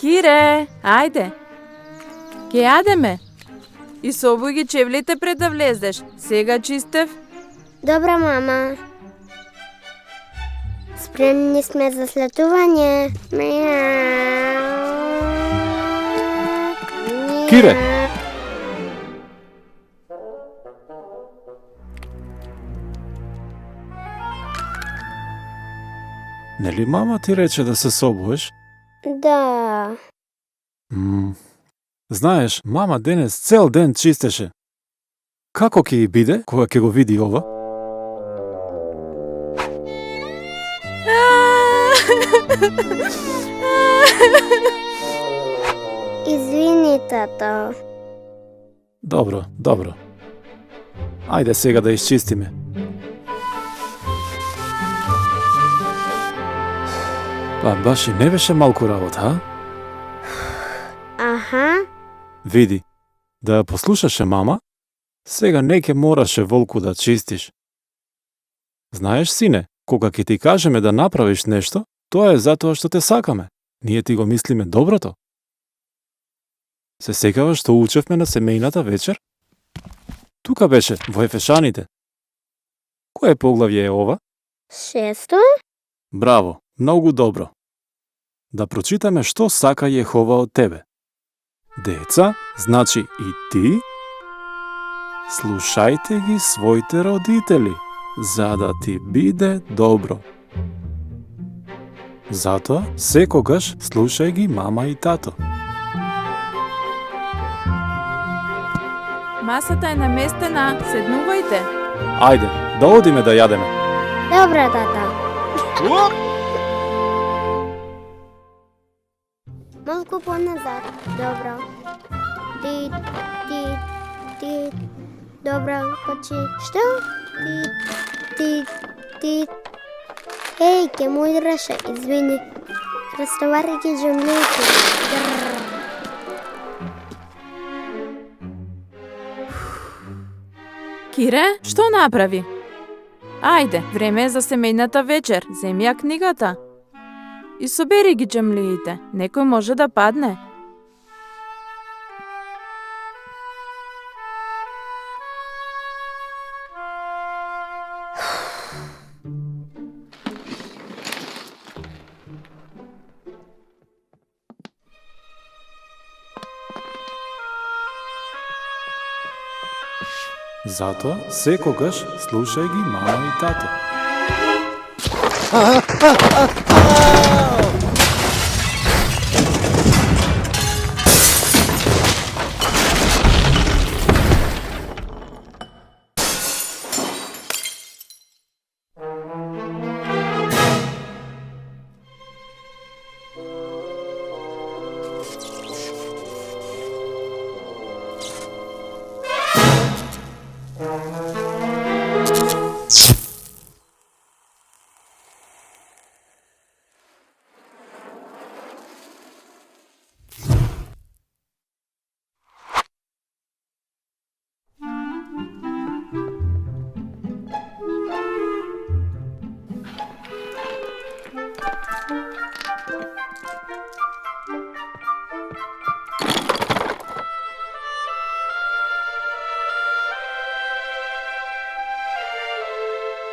Кире, ајде. Ке јадеме. И собуј ги чевлите пред да влезеш. Сега чистев. Добра, мама. Спремни сме за слетување. Кире! Нели мама ти рече да се собуеш? Да. Знаеш, мама денес цел ден чистеше. Како ќе ја биде кога ќе го види ова? Извини, тато. Добро, добро. Ајде сега да исчистиме. Па баш и не беше малку работа, а? Аха. Види, да ја послушаше мама, сега не ќе мораше волку да чистиш. Знаеш, сине, кога ќе ти кажеме да направиш нешто, тоа е затоа што те сакаме. Ние ти го мислиме доброто. Се секаваш што учевме на семејната вечер? Тука беше, во Ефешаните. Кое поглавје е ова? 6. Браво, многу добро. Да прочитаме што сака Јехова од тебе. Деца, значи и ти, слушајте ги своите родители, за да ти биде добро. Затоа, секогаш слушај ги мама и тато. Масата е наместена, седнувајте. Ајде, да одиме да јадеме. Добра, тата. Малку поназад. Добро. Ти. Добро, почи. Што? Ти. Ей, ке му идраше, извини. Разтовари ги джамлијите. Кире, што направи? Ајде, време е за семејната вечер. Земи ја книгата. И собери ги джамлиите. Некој може да падне. Затоа, секогаш слушај ги мама и тато.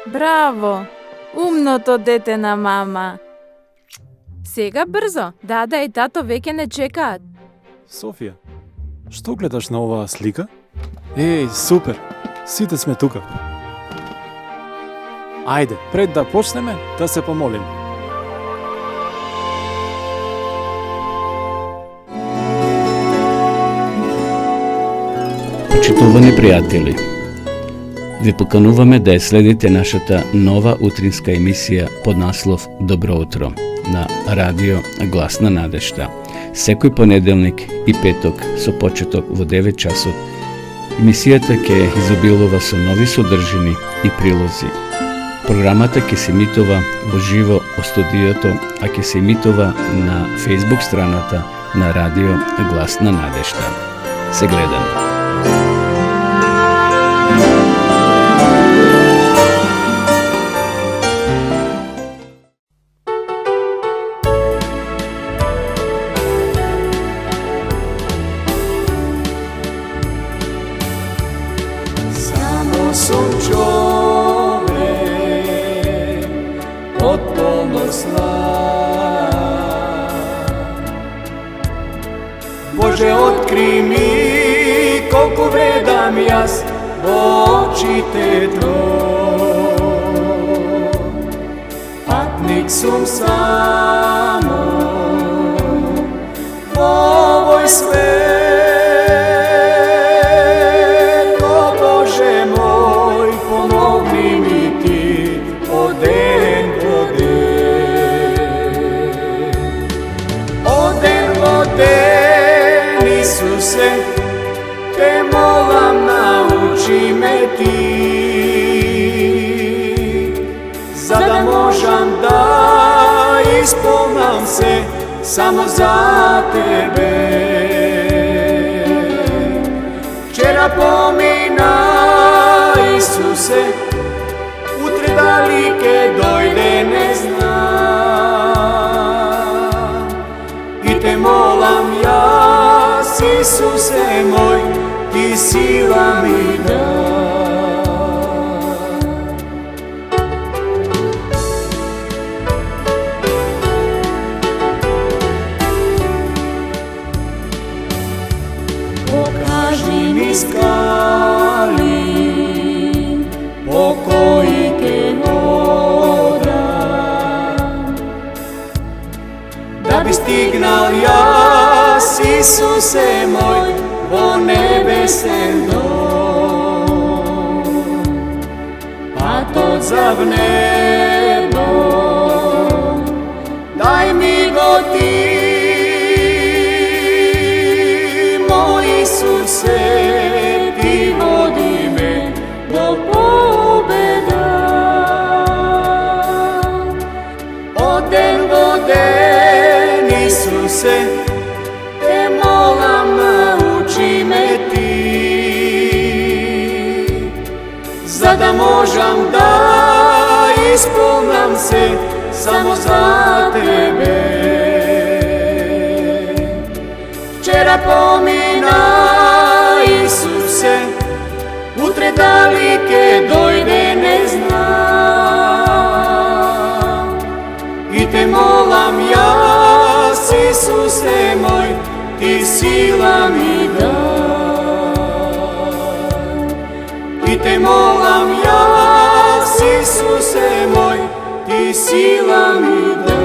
Браво! Умното дете на мама. Сега брзо, дада и тато веќе не чекаат. Софија, што гледаш на оваа слика? Еј, супер! Сите сме тука. Ајде, пред да почнеме, да се помолим. Почитувани пријатели, ви покануваме да ја следите нашата нова утринска емисија под наслов Добро утро на Радио Глас на надежта. Секој понеделник и петок со почеток во 9 часот. Емисијата ќе изобилува со нови содржини и прилози. Програмата ќе се емитува во живо од студиото, а ќе се емитува на Facebook страната на Радио Глас на надежта. Се гледаме. posla. Bože, otkri mi koliko vredam jaz v oči tvoj. Patnik sam samo v ovoj svet. O Bože moj, pomogni mi ti od den do den. Od den do den, Isuse, te molam, nauči me ti, za da možem da ispunam se samo za tebe. Včera pomina, Isuse, utre dalike dojde ne znam. I te molam jas, Isuse moj, ti sila mi da. Pokaži mi skali po koji te hodam, da bi stignal jas, Isuse moj, vo nebesen dom. Pa to za nebo, daj mi go ti, moj Isuse, ti vodi me do pobeda. Od den do den, Isuse, te molam, nauči me ti, za da možem da ispunam se samo za tebe. Včera pomina, Isuse, utre dalike dojde ne znam. I te molam jas, Isuse moj, ti sila mi daj. I te molam jas, Isuse moj, ti sila mi daj.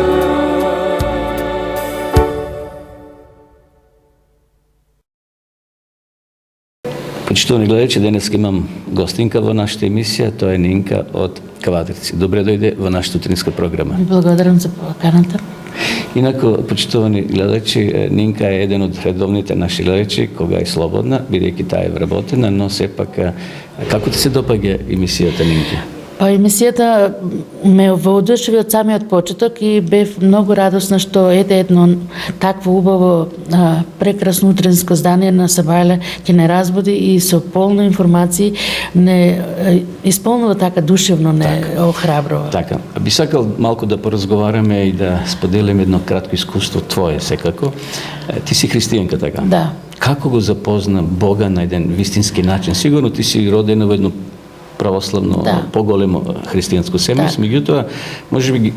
Почитувани гледачи, денес имам гостинка во нашата емисија, тоа е Нинка од Квадрици. Добре дојде во нашата утринска програма. Ви благодарам за поканата. Инако, почитувани гледачи, Нинка е еден од редовните наши гледачи, кога е слободна, бидејќи таа е вработена, но сепак, како ти се допаѓа емисијата, Нинка? Па емисијата ме воодушеви од самиот почеток и бев многу радосна што едно такво убаво прекрасно утринско здание на Сабајле ќе не разбуди и со полно информации не исполнува така душевно, не охрабрува. Така, би сакал малку да поразговараме и да споделиме едно кратко искуство твое секако. Ти си христијанка, така? Да. Како го запозна Бога на еден вистински начин? Сигурно ти си родена во едно православно, поголемо христијанско семејство, меѓутоа, можеби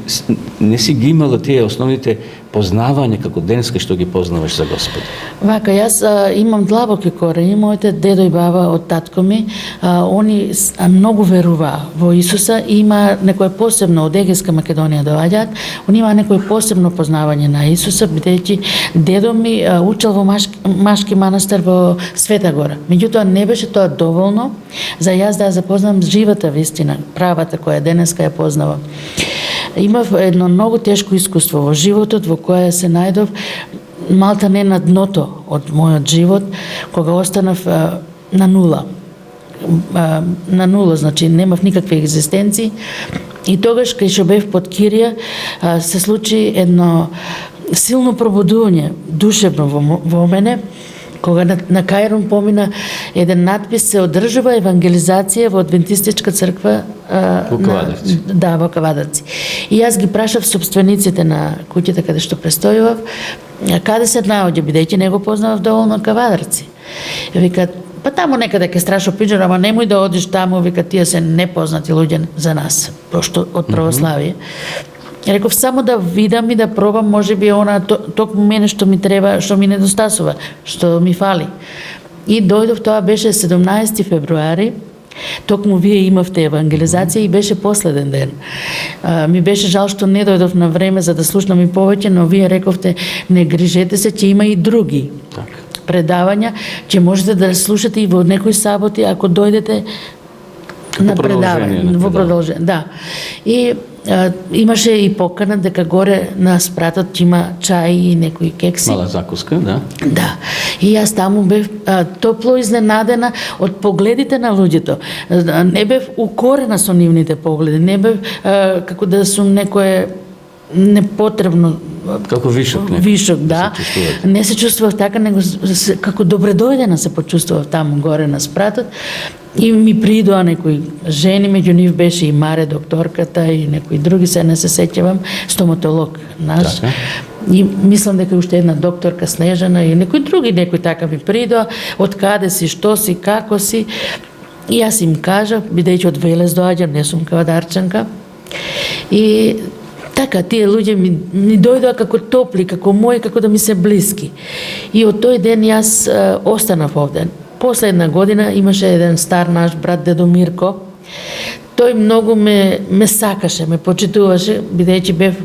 не си ги имала тие основните познавања како денеска што ги познаваш за Господ. Вака, јас имам длабоки корени, моите дедо и баба од татко ми, они многу веруваа во Исуса и има некое посебно, од Егејска Македонија доаѓаат, они има некое посебно познавање на Исуса, бидејќи дедо ми учел во машки манастир во Света Гора. Меѓутоа не беше тоа доволно за јас да ја запознам живата вистина, правата која денеска ја познавам. Имав едно многу тешко искуство во животот, во кое се најдов малта не на дното од мојот живот, кога останав на нула. На нула, значи немав никакви екзистенции. И тогаш, кај што бев под Кирија, се случи едно силно пробудување душевно во мене, кога на Кајрон помина еден надпис, се одржува евангелизација во Адвентистичка црква во Квадрици. Да, во Квадрици. И јас ги прашав собствениците на куќата каде што престојував, каде се наоѓа, бидејќи не го познавав доволно Квадрици. Викат, па таму некаде ке Страшо Пинџер, ама немој да одиш таму, вика, тие се непознати луѓе за нас, пошто од православие. Реков само да видам и да пробам, може би она токму мене што ми треба, што ми недостасува, што ми фали. И дојдов, тоа беше 17 февруари, токму вие имавте евангелизација и беше последен ден. Ми беше жал што не дојдов на време за да слушнам и повеќе, но вие рековте не грижете се, ќе има и други предавања, ќе можете да слушате и во некои саботи ако дојдете на предавање, во продолжение. Да. И имаше и покана дека горе на спратот има чај и некои кекси. Мала закуска, да. Да. И јас таму бев топло изненадена од погледите на луѓето. Не бев укорена со нивните погледи, не бев како да сум некое непотребно како вишок, вишок, да. Не се чувствував така, него како добре дојдена се почувствував таму горе на спратот. И ми придоа некои жени, меѓу нив беше и Маре, докторката, и некои други, се не се сеќавам, стоматолог наш. Така. И мислам дека уште една докторка Снежана и некои други, некои така ми придоа, од каде си, што си, како си. И јас им кажав, бидејќи од Велес доаѓам, не сум кавадарчанка. И така, тие луѓе ми дојдоа како топли, како мои, како да ми се блиски. И од тој ден јас останав овде. После една година имаше еден стар наш брат дедо Мирко. Тој многу ме сакаше, ме почитуваше, бидејќи бев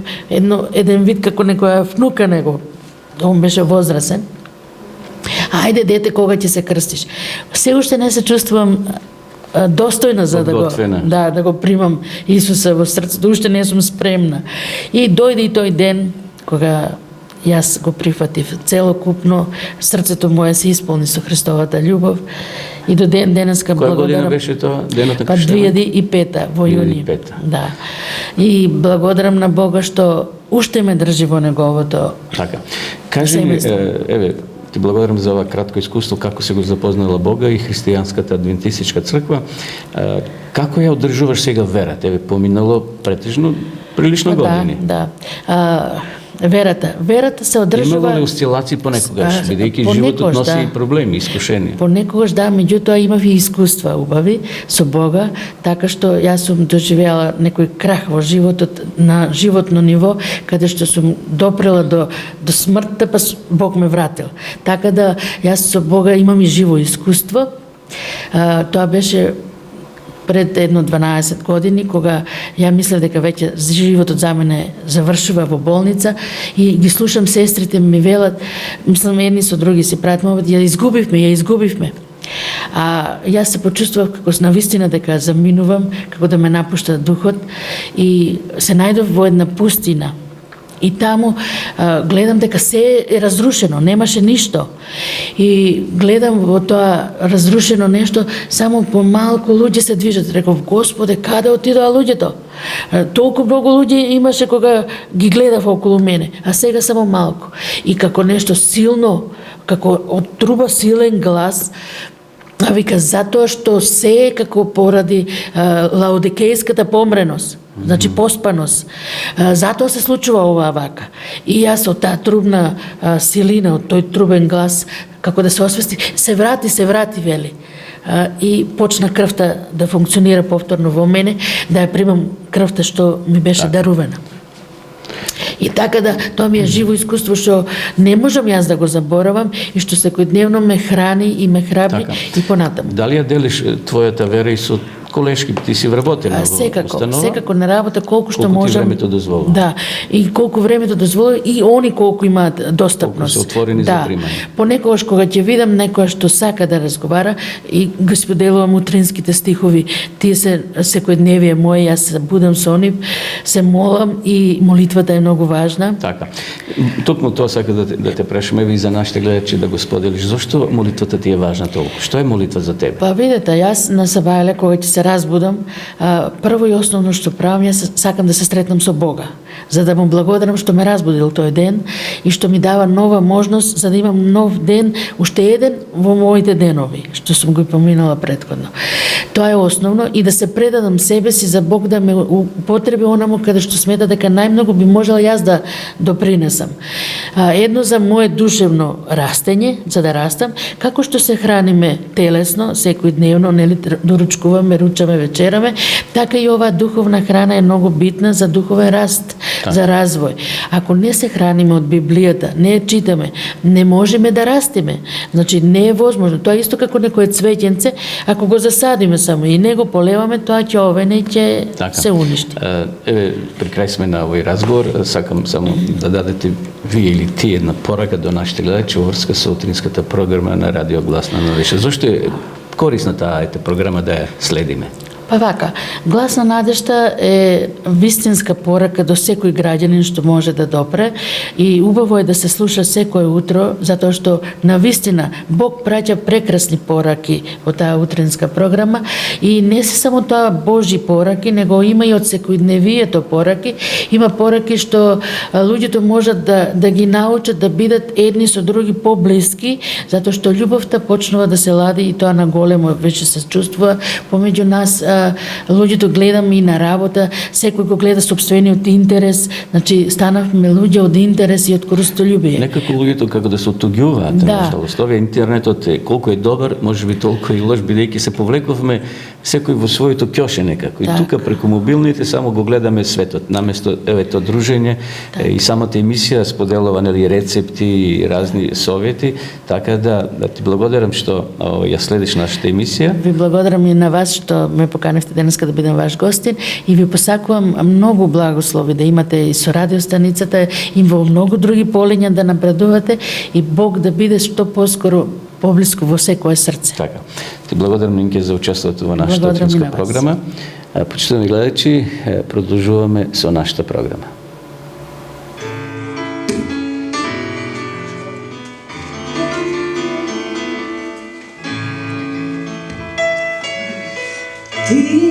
еден вид како некоја внука него. Он беше возрасен. Ајде дете, кога ќе се крстиш? Се уште не се чувствувам достојна за да го примам Исуса во срцето, уште не сум спремна. И дојде и тој ден кога јас го прифатив целокупно, срцето мое се исполни со Христовата љубов и до денеска благодарам. Која година беше тоа? Денот на крштење? 2005 во јуни. 2005. Да. И благодарам на Бога што уште ме држи во неговото. Така. Кажи ми, еве, ти благодарам за ова кратко искуство како се го запознала Бога и христијанската адвентистичка црква. Како ја одржуваш сега верата? Еве, поминало претежно прилично години. Да. Верата се одржува. Имало ли осцилации понекогаш, бидејќи животот носи и проблеми, искушенија? Понекогаш да, меѓутоа имав и искуства убави со Бога, така што јас сум доживеала некој крах во животот на животно ниво, каде што сум допрела до смртта, па Бог ме вратил. Така да јас со Бога имам и живо искуство. Тоа беше пред едно 12 години, кога ја мислев дека веќе животот за мене завршува во болница и ги слушам сестрите ми велат, мислам едни со други си прават мовет, ја изгубивме. А јас се почувствував како навистина дека заминувам, како да ме напушта духот и се најдов во една пустина. И таму гледам дека се е разрушено, немаше ништо. И гледам во тоа разрушено нешто, само помалку луѓе се движат. Реков, Господе, каде отидоа луѓето? Толку многу луѓе имаше кога ги гледав околу мене, а сега само малку. И како нешто силно, како од труба силен глас, вика, затоа што се е како поради лаодикејската помреност. Значи поспаност. Затоа се случува ова вака. И јас од таа трубна силина, од тој трубен глас, како да се освести, се врати, вели. И почна крвта да функционира повторно во мене, да ја примам крвта што ми беше дарувана. И така да, тоа ми е живо искуство што не можам јас да го заборавам и што секојдневно ме храни и ме храбри и понатаму. Дали ја делиш твојата вера и со колешки, ти си вработена во установа? Секако на работа колку што можам. Колку ти времето дозволува. Да, и колку времето дозволува и они колку имаат достапност. Колку се отворени за примање. Понекогаш кога ќе видам некоја што сака да разговара и го споделувам утринските стихови, тие се секојдневие моje, јас се будам со нив, се молам и молитвата е многу важна. Така. Токму тоа сака да те прашаме и за нашите гледачи да го споделиш. Зошто молитвата ти е важна толку? Што е молитва за тебе? Па видете, јас на сабајле кога ќе се разбудам, прво и основно што правам, јас сакам да се сретнам со Бога, за да му благодарам што ме разбудил тој ден и што ми дава нова можност за да имам нов ден, уште еден во моите денови, што сум го поминала претходно. Тоа е основно и да се предадам себе си за Бог да ме употреби онаму каде што смета дека најмногу би можела јас да допринесам. Едно за мое душевно растење, за да растам, како што се храниме телесно, секојдневно, нели доручкуваме, ручаме, вечераме, така и оваа духовна храна е многу битна за духовен раст. за развој. Ако не се храниме од Библијата, не ја читаме, не можеме да растеме. Значи не е возможно. Тоа е исто како некое цвеќенце, ако го засадиме само и не го полеваме, тоа ќе овене и ќе се уништи. Еве, при крај сме на овој разговор, сакам само да дадете вие или ти една порака до нашите гледачи во врска со утринската програма на Радио Гласна надежда. Зошто е корисна таа програма да ја следиме? Па вака, Гласна надежда е вистинска порака до секој граѓанин што може да допре и убаво е да се слуша секое утро, затоа што на вистина Бог праќа прекрасни пораки во таа утринска програма и не се само тоа Божји пораки, него има и од секојдневието пораки, има пораки што луѓето можат да ги научат да бидат едни со други поблиски, затоа што љубовта почнува да се лади и тоа на големо веќе се чувствува помеѓу нас. Луѓето гледаме и на работа, секој го гледа сопствениот интерес, значи станавме луѓе од интерес и од корistoljubiје. Некако луѓето како да се отуѓуваат, наžalost. Овие интернетот е колку е добар, можеби толку и лош, бидејќи се повлекувме секој во своето ќоше некако. И тука преку мобилните само го гледаме светот, наместо евето дружење и самата емисија споделува нели рецепти и разни совети, така да ти благодарам што ја следиш нашата емисија. Ви благодарам и на вас што ме поканевте денеска да бидам ваш гостин и ви посакувам многу благослови да имате и со радиостаницата и во многу други полиња да напредувате и Бог да биде што поскоро поблиску во секое срце. Така. Ти благодарам, Нинке, за учеството во нашата утринска програма. Почитувани гледачи, продолжуваме со нашата програма. Yeah.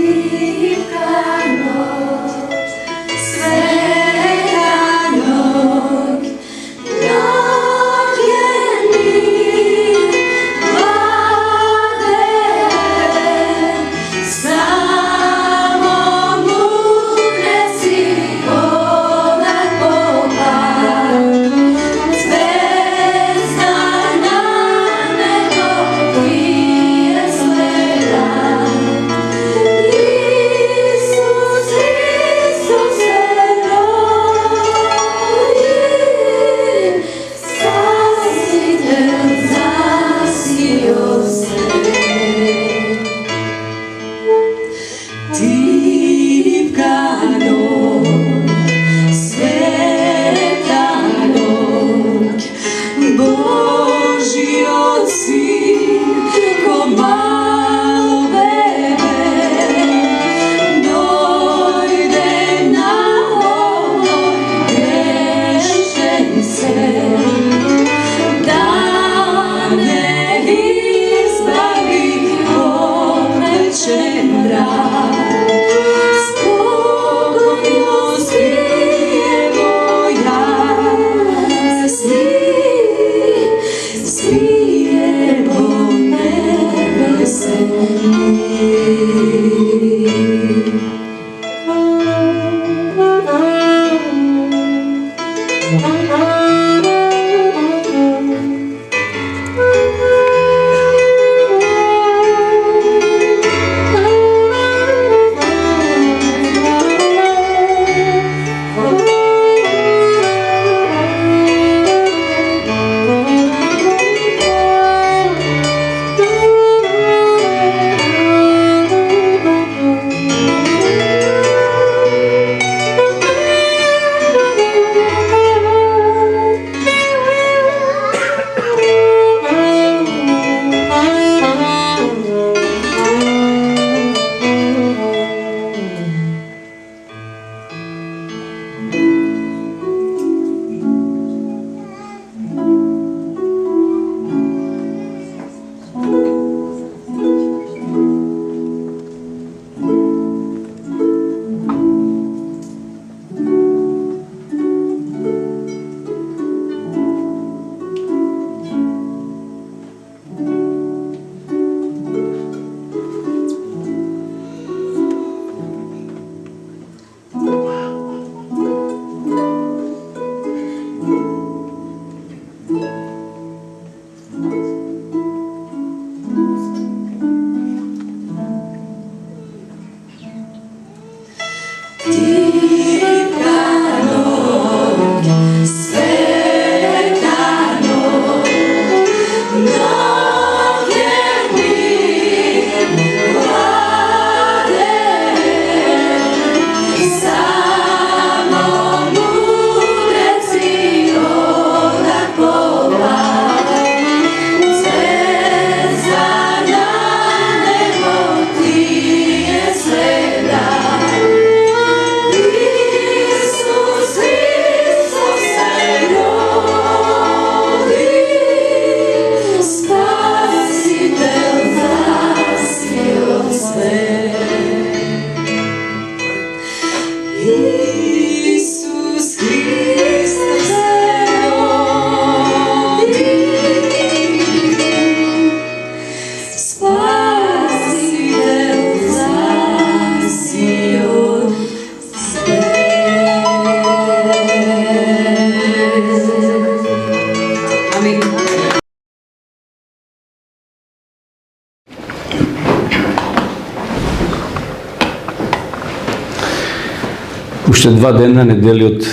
Уште 2 дена неделиот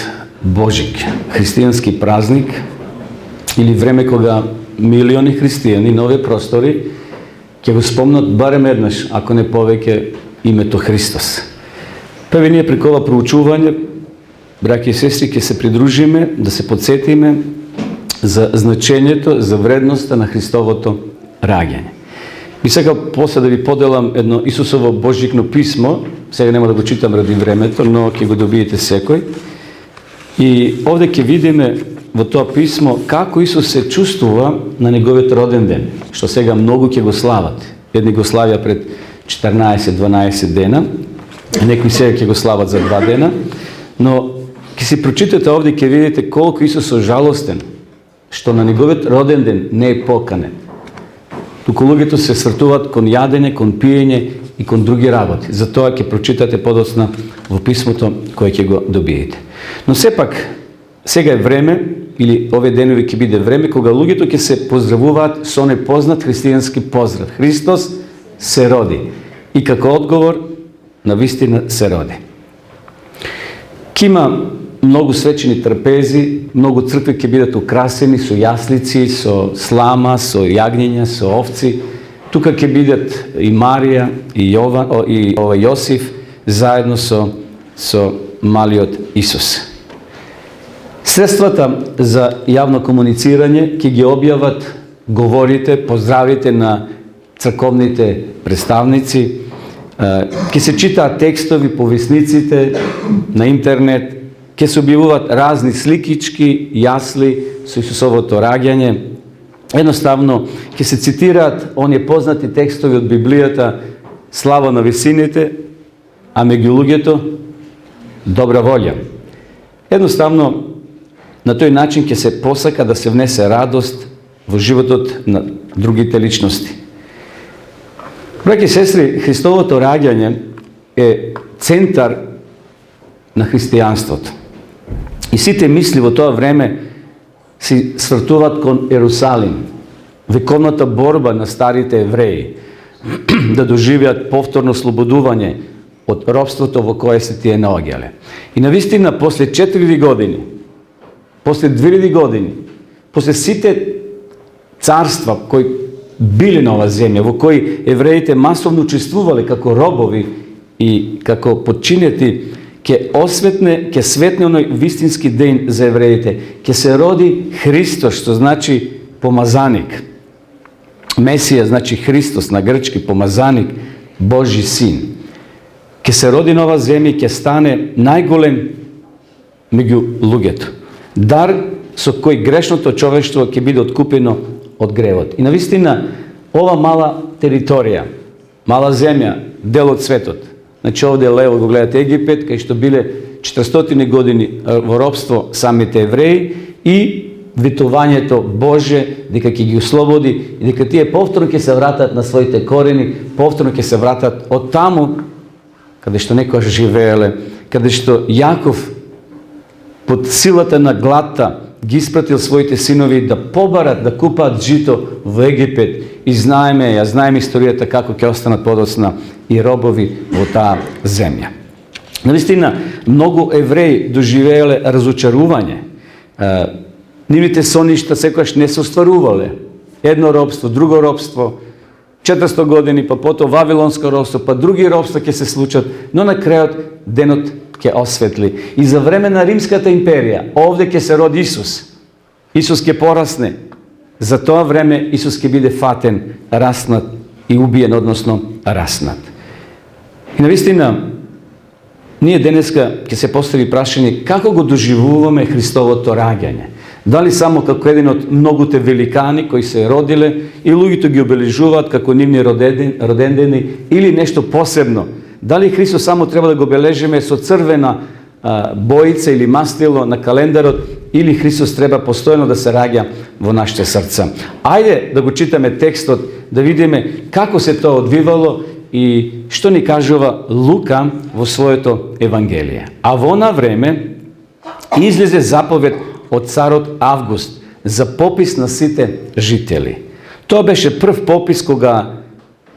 Божик, христијански празник, или време кога милиони христијани на овие простори ќе го спомнат барем еднаш, ако не повеќе, името Христос. Па ние преку ова проучување, браќи и сестри, ќе се придружиме да се подсетиме за значењето, за вредноста на Христовото раѓање. Би сакал после да ви поделам едно Исусово Божикно писмо, сега нема да го читам ради времето, но ќе го добиете секој. И овде ќе видиме во тоа писмо како Исус се чувствува на неговиот роден ден, што сега многу ќе го слават. Едни го славја пред 14-12 дена, некои сега ќе го слават за 2 дена, но ќе си прочитате овде и ќе видите колку Исус е жалостен, што на неговиот роден ден не е поканен. Туку луѓето се свртуваат кон јадење, кон пиење и кон други работи. Затоа ќе прочитате подоцна во писмото кое ќе го добиете. Но сепак, сега е време, или овие денови ќе биде време, кога луѓето ќе се поздравуваат со непознат христијански поздрав. Христос се роди. И како одговор, на вистина се роди. Ке има многу свечени трпези, многу цркви ќе бидат украсени со јаслици, со слама, со јагниња, со овци. Тука ќе бидат и Марија, и Јосиф, заедно со малиот Исус. Средствата за јавно комуницирање ќе ги објават говорите, поздравите на црковните представници, ќе се читаат текстови по весниците на интернет, ќе се објавуваат разни сликички, јасли со Исусовото раѓање. Едноставно ќе се цитираат оние познати текстови од Библијата: слава на висините, а меѓу луѓето добра волја. Едноставно на тој начин ќе се посака да се внесе радост во животот на другите личности. Браќи и сестри, Христовото раѓање е центар на христијанството. И сите мисли во тоа време се свртуваат кон Ерусалим, вековната борба на старите евреи да доживеат повторно слободување од робството во кое се тие наоѓале. И навистина, после 4000 години, после 2000 години, после сите царства кои биле на оваа земја, во кои евреите масовно учествувале како робови и како подчинети, ќе светне оној вистински ден за евреите. Ќе се роди Христос, што значи помазаник. Месија значи Христос на грчки, помазаник, Божи син. Ќе се роди на оваа земја и ќе стане најголем меѓу луѓето. Дар со кој грешното човештво ќе биде откупено од гревот. И навистина, ова мала територија, мала земја, дел од светот. Значи овде лево го гледате Египет, кај што биле 400 години во робство самите евреи, и витувањето Боже дека ќе ги ослободи и дека тие повторно ќе се вратат на своите корени, повторно ќе се вратат од таму каде што некојаш живееле, каде што Јаков под силата на гладта ги испратил своите синови да побарат, да купаат жито во Египет. И знаеме историјата како ќе останат подоцна и робови во таа земја. Навистина, многу евреи доживееле разочарување. Нивните соништа секогаш не се остварувале. Едно робство, друго робство, 400 години, па потоа Вавилонско робство, па други робства ќе се случат, но на крајот денот ќе осветли. И за време на Римската империја, овде ќе се роди Исус. Исус ќе порасне. За тоа време Исус ќе биде фатен, раснат и убиен, односно раснат. И навистина, ние денеска ќе се постави прашање како го доживуваме Христовото раѓање. Дали само како еден од многуте великани кои се родиле и луѓето ги обележуваат како нивни родендени, или нешто посебно? Дали Христос само треба да го обележиме со црвена боица или мастило на календарот, или Христос треба постојано да се раѓа во нашите срца? Ајде да го читаме текстот, да видиме како се тоа одвивало и што ни кажува Лука во своето Евангелие. А во она време излезе заповед од царот Август за попис на сите жители. Тоа беше прв попис кога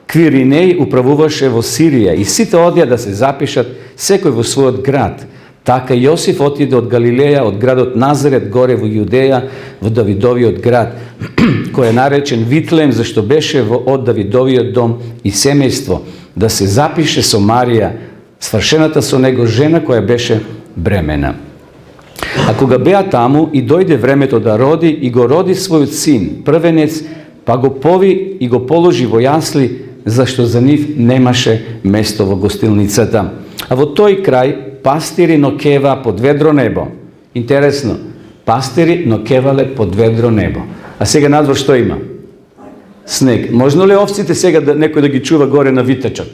Квиринеј управуваше во Сирија и сите одија да се запишат, секој во својот град. Така Јосиф отиде од Галилеја, од градот Назарет, горе во Јудеја, во Давидовиот град, кој е наречен Витлеем, зашто беше од Давидовиот дом и семејство, да се запише со Марија, свршената со него жена која беше бремена. А кога беа таму и дојде времето да роди, и го роди својот син, првенец, па го пови и го положи во јасли, зашто за нив немаше место во гостилницата. А во тој крај пастири нокева под ведро небо. Интересно, пастири нокевале под ведро небо. А сега надвор што има? Снег. Можно ли овците сега некој да ги чува горе на витачот?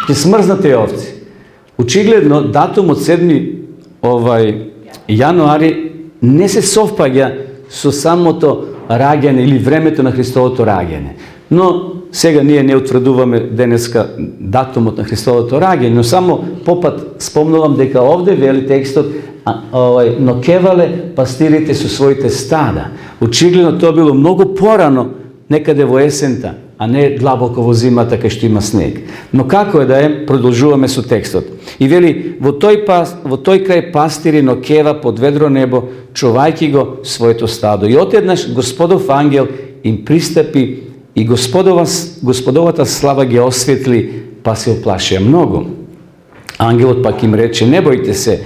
Ќе смрзнат тие овци. Очигледно, датумот 7 јануари не се совпаѓа со самото раѓање или времето на Христовото раѓање. Но сега ние не утврдуваме денеска датумот на Христовото раѓање, но само попат спомнувам дека овде вели текстот нокевале пастирите со своите стада. Очигледно тоа било многу порано, некаде во есента, а не длабоко во зимата кај што има снег. Но како е да е, продолжуваме со текстот. И вели, во тој крај пастири нокева под ведро небо, чувајќи го своето стадо. И отеднаш Господов ангел им пристапи и Господовата слава ги осветли, па се оплашија многу. Ангелот пак им рече, не бојте се,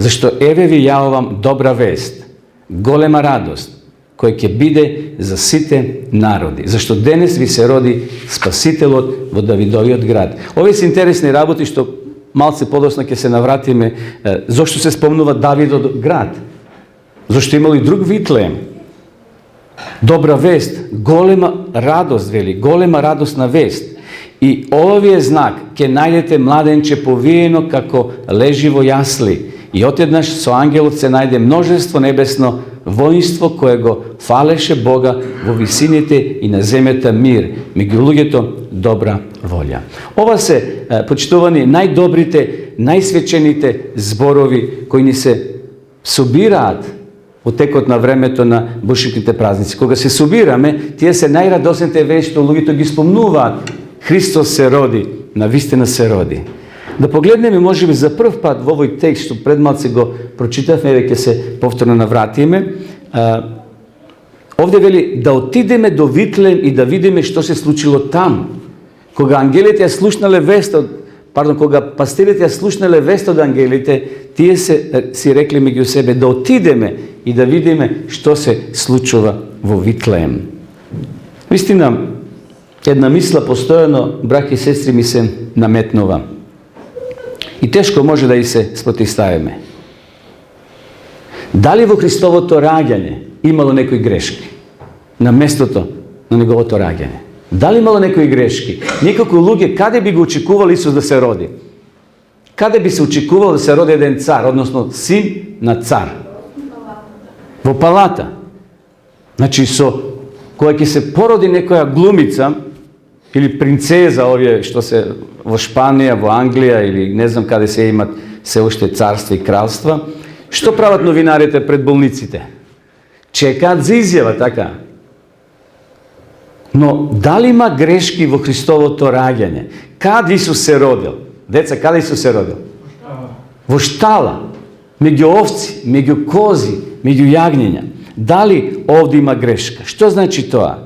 зашто еве ви јавувам добра вест, голема радост, кој ќе биде за сите народи. Зашто денес ви се роди Спасителот во Давидовиот град. Овие се интересни работи што малце подоцна ќе се навратиме. Зошто се спомнува Давидов град? Зашто имало и друг Витлеем. Добра вест, голема радост, вели, голема радостна вест. И овие знак ќе најдете младенче повиено како лежи во јасли. И отеднаш со ангелот се најде множество небесно воинство кое го фалеше Бога во висините и на земјата мир, меѓу луѓето добра волја. Ова се, почитувани, најдобрите, најсвечените зборови кои ни се собираат во текот на времето на бушикните празници. Кога се собираме, тие се најрадосните вести што луѓето ги спомнуваат. Христос се роди, навистина се роди. Да погледнеме, може би, за прв пат во овој текст, што пред малце го прочитавме, веќе се повторно навратиме, овде вели да отидеме до Витлеем и да видиме што се случило там. Кога ангелите ја слушнале вест кога пастирите ја слушнале вест од ангелите, тие си рекли меѓу себе да отидеме и да видиме што се случува во Витлеем. Вистина, една мисла постојано, браќи и сестри, ми се наметнува. И тешко може да и се спротивставиме. Дали во Христовото раѓање имало некои грешки на местото на неговото раѓање? Дали имало некои грешки? Неколку луѓе каде би го очекували Исус да се роди? Каде би се очекувало да се роди еден цар, односно син на цар? Во палата. Значи, кога ќе се породи некоја глумица или принцеза, овие што се во Шпанија, во Англија или не знам каде се имат се уште царства и кралства, што прават новинарите пред болниците? Чекаат за изјава, така. Но дали има грешки во Христовото раѓање? Каде Исус се родил? Деца, каде Исус се родил? Во штала, меѓу овци, меѓу кози, меѓу јагниња. Дали овде има грешка? Што значи тоа?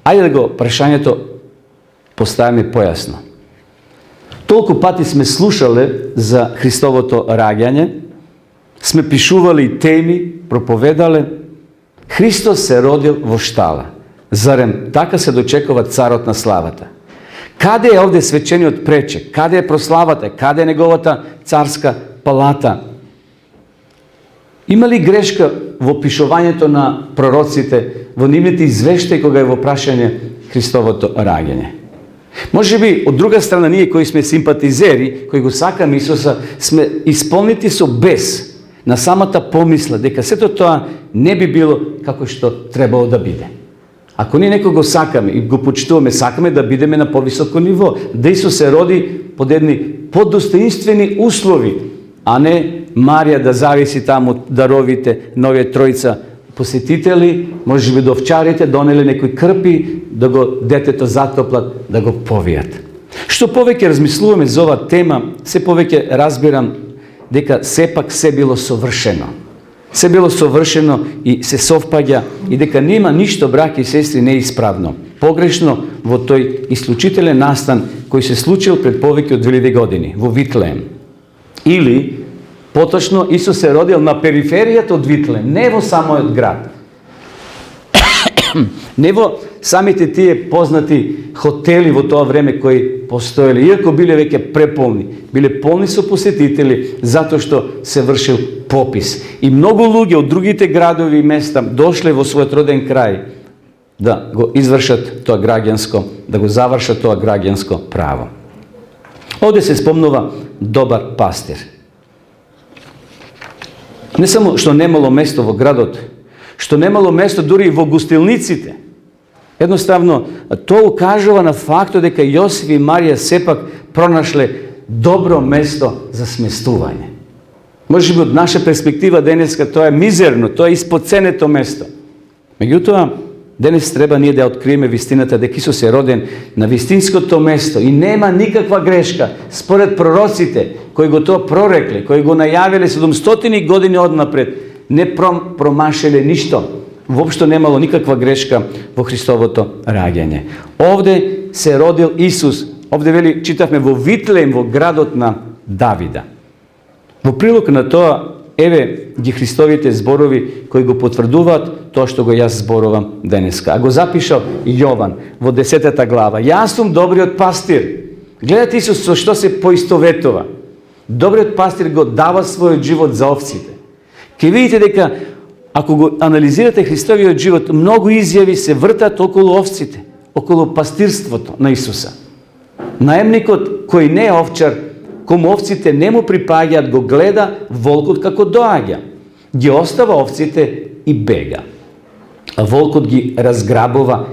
Ајде да го прашањето поставиме појасно. Толку пати сме слушале за Христовото раѓање, сме пишували теми, проповедале. Христос се родил во штала. Зарем така се дочекува царот на славата? Каде е овде свечениот пречек? Каде е прославата? Каде е неговата царска палата? Има ли грешка во пишувањето на пророците, во нивните извештаи кога е во прашање Христовото раѓање? Може би, од друга страна, ние кои сме симпатизери, кои го сакаме Исуса, сме исполнити со бес на самата помисла дека сето тоа не би било како што требало да биде. Ако ние некој го сакаме и го почитуваме, сакаме да бидеме на повисоко ниво, да Исус се роди под едни подостоинствени услови, а не Марија да зависи таму од даровите на овие тројца посетители, може би до овчарите донеле некои крпи да го детето затоплат, да го повијат. Што повеќе размислуваме за оваа тема, се повеќе разбирам дека сепак се било совршено. Се било совршено и се совпаѓа и дека нема ништо, браќи и сестри, неисправно, погрешно во тој исклучителен настан кој се случил пред повеќе од 2000 години во Витлеем. Или, поточно, Исус се родил на периферијата од Витлеем, не во самоот град. Не во самите тие познати хотели во тоа време кои постоеле, иако биле веќе преполни, биле полни со посетители, затоа што се вршил попис. И многу луѓе од другите градови и места дошле во својот роден крај да го извршат тоа граѓанско, да го завршат тоа граѓанско право. Овде се спомнува добар пастир. Не само што немало место во градот, што немало место дури и во гостилниците. Едноставно, тоа укажува на фактот дека Јосиф и Марија сепак пронашле добро место за сместување. Може би од наша перспектива денеска тоа е мизерно, тоа е испоценето место. Меѓутоа, денес треба ние да откриеме вистината дека Исус е роден на вистинското место и нема никаква грешка според пророците кои го тоа прорекле, кои го најавиле 700 години однапред. Не промашеле ништо. Воопшто немало никаква грешка во Христовото раѓање. Овде се родил Исус. Овде вели, читавме во Витлеем, во градот на Давида. Во прилог на тоа, еве ги Христовите зборови кои го потврдуваат тоа што го јас зборувам денеска. А го запишал Јован во 10 глава. Јас сум добриот пастир. Гледате Исус со што се поистоветува. Добриот пастир го дава својот живот за овците. Ке видите дека, ако го анализирате Христовиот живот, многу изјави се вртат околу овците, околу пастирството на Исуса. Наемникот кој не е овчар, кому овците не му припаѓаат, го гледа волкот како доаѓа. Ги остава овците и бега. А волкот ги разграбува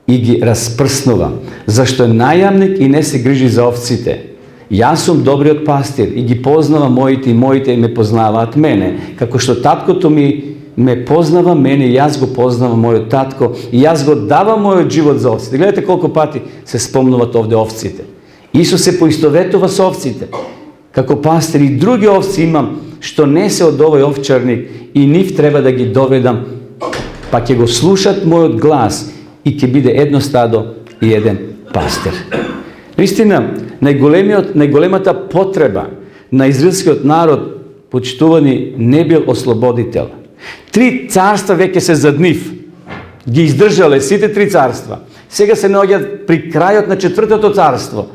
и ги распрснува, зашто е најамник и не се грижи за овците. Јас сум добриот пастир и ги познавам моите и моите ме познаваат мене. Како што таткото ми ме познава мене, јас го познавам мојот татко и јас го давам мојот живот за овците. Гледате колку пати се спомнуват овде овците. Исус се поистоветува со овците. Како пастир и други овци имам што не се од овој овчарник и нив треба да ги доведам, па ќе го слушат мојот глас и ќе биде едно стадо и еден пастир. Наистина, најголемата потреба на израелскиот народ, почитувани, не бил ослободител. 3 царства веќе се зад нив. Ги издржале сите 3 царства. Сега се наоѓаат при крајот на 4-то царство.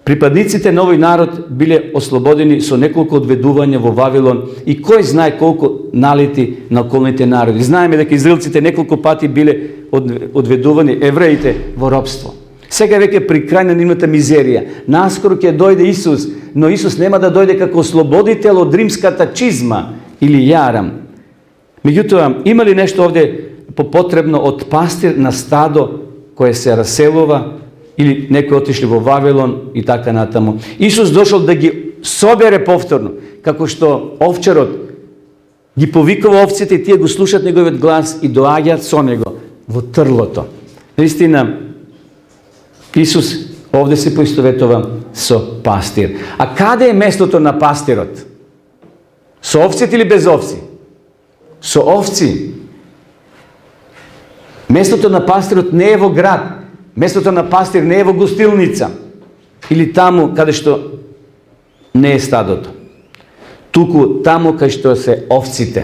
Припадниците на овој народ биле ослободени со неколку одведувања во Вавилон и кој знае колку налети на околните народи. Знаеме дека израелците неколку пати биле одведувани, евреите, во робство. Сега веќе при крај на нивната мизерија. Наскоро ќе дојде Исус, но Исус нема да дојде како ослободител од римската чизма или јарам. Меѓутоа, има ли нешто овде попотребно од пастир на стадо кое се раселува или некои отишли во Вавилон и така натаму? Исус дошол да ги собере повторно, како што овчарот ги повикува овците и тие го слушат неговиот глас и доаѓаат со него во трлото. Наистина, Исус овде се поистоветува со пастир. А каде е местото на пастирот? Со овците или без овци? Со овци. Местото на пастирот не е во град. Местото на пастир не е во гостилница. Или таму каде што не е стадото. Туку таму кај што се овците.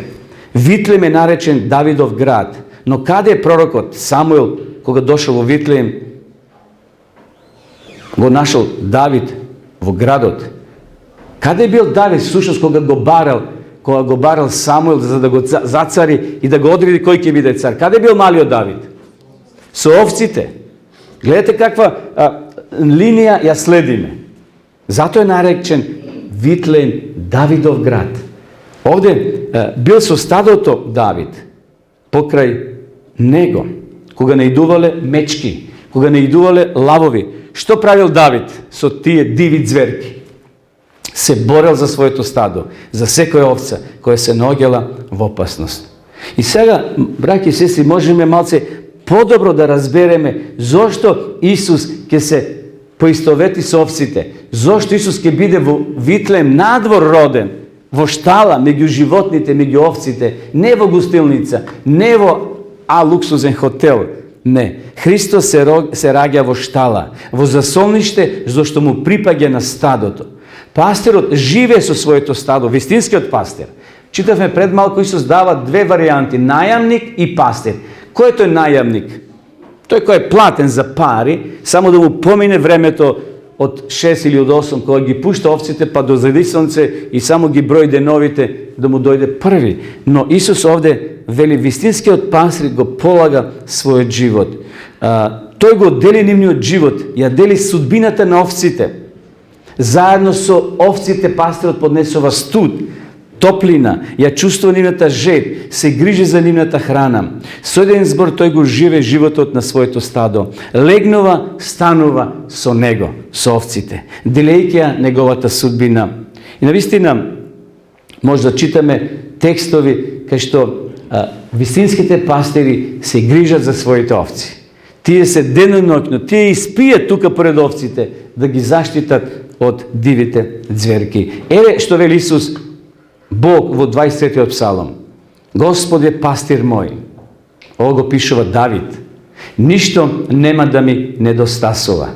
Витлеем е наречен Давидов град. Но каде е пророкот Самуил кога дошол во Витлеем? Го нашол Давид во градот. Каде бил Давид сушност кога го барал Самуил за да го зацари и да го одреди кој ќе биде цар? Каде бил малиот Давид? Со овците. Гледате каква линија ја следиме. Зато е наречен Витлеем Давидов град. Овде бил со стадото Давид покрај него, кога не идувале мечки, кога не идувале лавови. Што правил Давид со тие диви зверки? Се борел за своето стадо, за секоја овца која се наоѓала во опасност. И сега, браќи и сестри, можеме малце подобро да разбереме зошто Исус ќе се поистовети со овците, Зошто Исус ќе биде во Витлеем надвор роден, во штала, меѓу животните, меѓу овците, не во гостилница, не во луксузен хотел. Не, Христос се раѓа во штала, во засолниште, зашто му припаѓа на стадото. Пастерот живее со своето стадо, вистинскиот пастир. Читавме пред малку, Исус дава две варијанти, најамник и пастир. Кој е тој најамник? Тој кој е платен за пари, само да му помине времето од 6 или од 8, кога ги пушта овците па до задисонце и само ги брои деновите да му дојде први. Но Исус овде вели, вистинскиот пастир го полага својот живот. Тој го дели нивниот живот, ја дели судбината на овците. Заедно со овците пастирот поднесува студ, топлина, ја чувствува нивната жеп, се грижи за нивната храна. Со еден збор тој го живе животот на своето стадо. Легнува, станува со него, со овците, делејќи ја неговата судбина. И навистина може да читаме текстови кај што вистинските пастири се грижат за своите овци. Тие се деноноќно, тие испијат тука пред овците да ги заштитат од дивите ѕверки. Еве што вели Исус Бог во 23-тиот псалом. Господ е пастир мој. Ово го пишува Давид. Ништо нема да ми недостасува.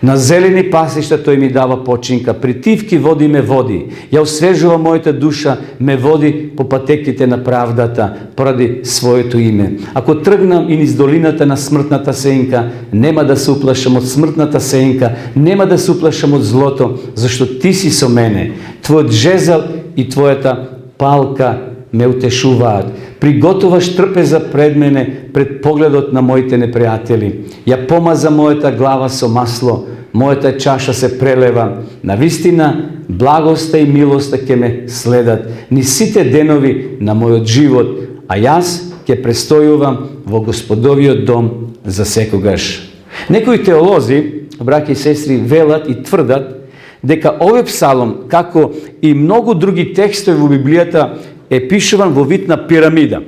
На зелени пасишта тој ми дава починка, при тивки води ме води. Ја освежува мојата душа, ме води по патеките на правдата, поради своето име. Ако тргнам и низ долината на смртната сенка, нема да се уплашам од смртната сенка, нема да се уплашам од злото, зашто ти си со мене. Твојот жезал и твојата палка ме утешуваат. Приготуваш трпеза пред мене, пред погледот на моите непријатели. Ја помаза мојата глава со масло, мојата чаша се прелева. Навистина, благоста и милоста ќе ме следат ни сите денови на мојот живот, а јас ќе престојувам во Господовиот дом за секогаш. Некои теолози, браќи и сестри, велат и тврдат дека овој псалом, како и многу други текстови во Библијата, е пишуван во вид на пирамида.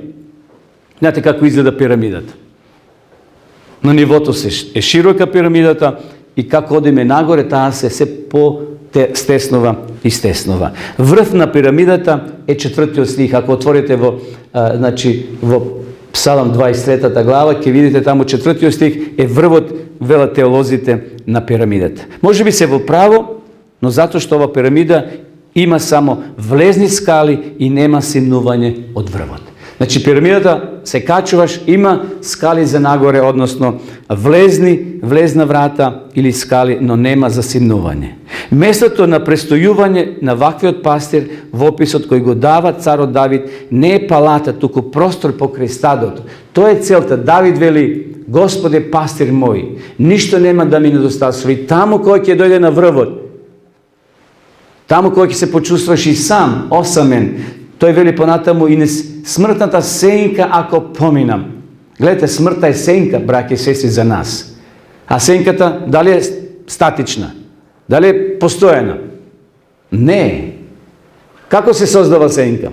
Знаете како изгледа пирамидата? На нивото е широка пирамидата и како одиме нагоре, таа се по-стеснува и стеснува. Врв на пирамидата е 4-тиот стих. Ако отворите во Псалам 23 глава, ќе видите таму 4-тиот стих е врвот, велат теолозите, на пирамидата. Може би се во право, но затоа што ова пирамида има само влезни скали и нема симнување од врвот. Значи пирамидата се качуваш, има скали за нагоре, односно влезна врата или скали, но нема за симнување. Местото на престојување на ваквиот пастир во описот кој го дава царот Давид не е палата, туку простор покрај стадото. Тоа е целта. Давид вели: Господе пастир мој, ништо нема да ми недостасува. И таму кој ќе дојде на врвот, таму кој ќе се почувствуваш и сам, осамен, тој вели понатаму и смртната сенка ако поминам. Гледате, смртта е сенка, браќи и сестри, за нас. А сенката дали е статична? Дали е постојана? Не. Како се создава сенка?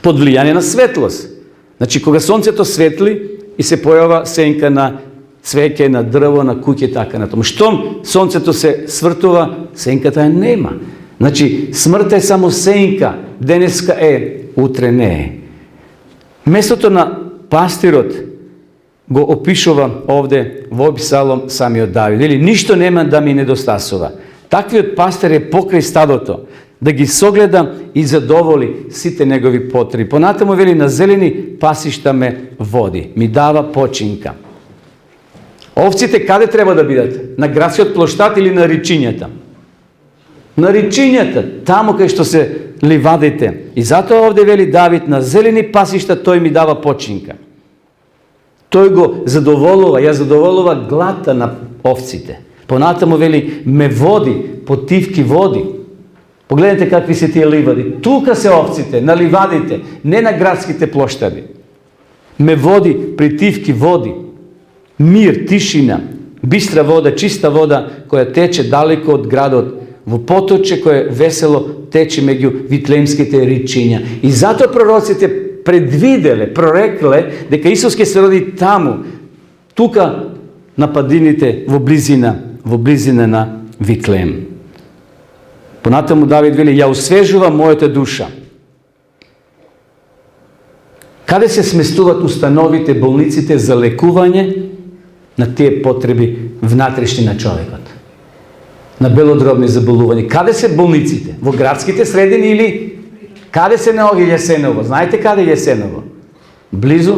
Под влијание на светлост. Значи, кога сонцето светли и се појава сенка на цвеќе, на дрво, на куќе, така натаму. Штом сонцето се свртува, сенката нема. Значи, смртта е само сенка. Денеска е, утре не е. Местото на пастирот го опишува овде во Псалом самиот Давид. Или ништо нема да ми недостасува. Таквиот пастир е покрај стадото, да ги согледа и задоволи сите негови потреби. Понатаму вели: на зелени пасишта ме води, ми дава починка. Овците каде треба да бидат? На градскиот плоштад или на речињата? На речињата, таму кај што се ливадите. И затоа овде вели Давид: на зелени пасишта тој ми дава починка. Тој го задоволува, ја задоволува глата на овците. Понатаму вели: ме води по тивки води. Погледнете какви се тие ливади. Тука се овците, на ливадите, не на градските плоштади. Ме води при тивки води. Мир, тишина, бистра вода, чиста вода која тече далеко од градот, во поточе кое весело тече меѓу витлемските речиња. И затоа пророците предвиделе, прорекле дека Исус ќе се роди таму, тука на падините во близина на Витлем. Понатаму Давид вели, ја освежува мојата душа. Каде се сместуваат установите, болниците за лекување на тие потреби внатрешни на човекот? На белодробни заболувања. Каде се болниците? Во градските средини или каде се наоѓа Јесеново? Знаете каде е Јесеново? Близу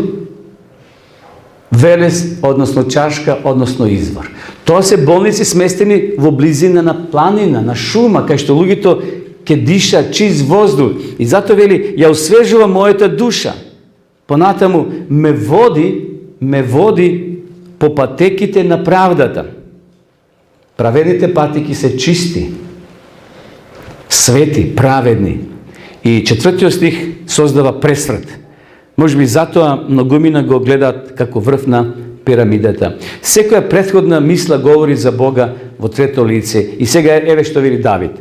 Велес, односно Чашка, односно Извор. Тоа се болници сместени во близина на планина, на шума, кај што луѓето ке дишат чист воздух. И затоа вели, ја освежува мојата душа. Понатаму ме води по патеките на правдата. Праведните патеки се чисти, свети, праведни. И 4 стих создава пресврт. Може би затоа многумина го гледаат како врв на пирамидата. Секоја претходна мисла говори за Бога во трето лице. И сега еве што вели Давид.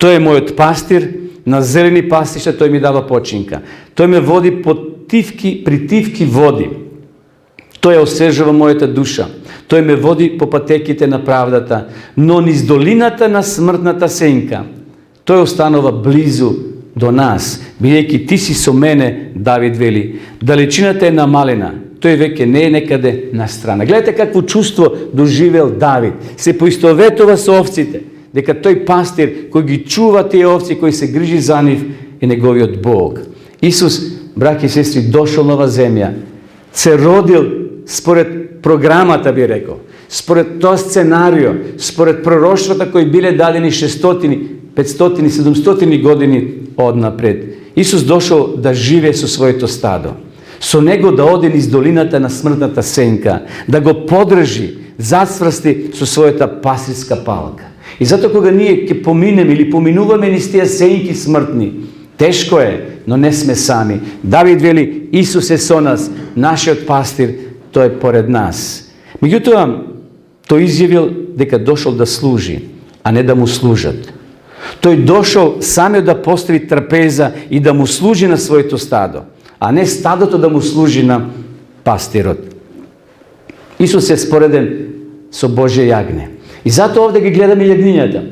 Тој е мојот пастир, на зелени пастишта тој ми дава починка. Тој ме води по притивки води. Тој ја освежува мојата душа. Тој ме води по патеките на правдата, но низ долината на смртната сенка. Тој останува близу до нас, бидејќи ти си со мене, Давид вели. Далечината е намалена, тој веќе не е некаде на страна. Гледате какво чувство доживел Давид. Се поистоветува со овците, дека тој пастир кој ги чува тие овци, кој се грижи за нив, е неговиот Бог. Исус, браќи и сестри, дошол на оваа земја, се родил според програмата, би рекол, според тоа сценарио, според пророштвата кои биле дадени 600, 500, 700 години однапред. Исус дошол да живее со своето стадо. Со него да оде низ долината на смртната сенка, да го подржи, зацврсти со својата пастирска палка. И затоа кога ние ќе поминеме или поминуваме низ тие сенки смртни, тешко е, но не сме сами. Давид вели, Исус е со нас, нашиот пастир, тој е поред нас. Меѓутоа, тој изјавил дека дошол да служи, а не да му служат. Тој дошол самиот да постави трпеза и да му служи на своето стадо, а не стадото да му служи на пастирот. Исус е спореден со Божје јагне. И затоа овде ги гледаме јагнињата.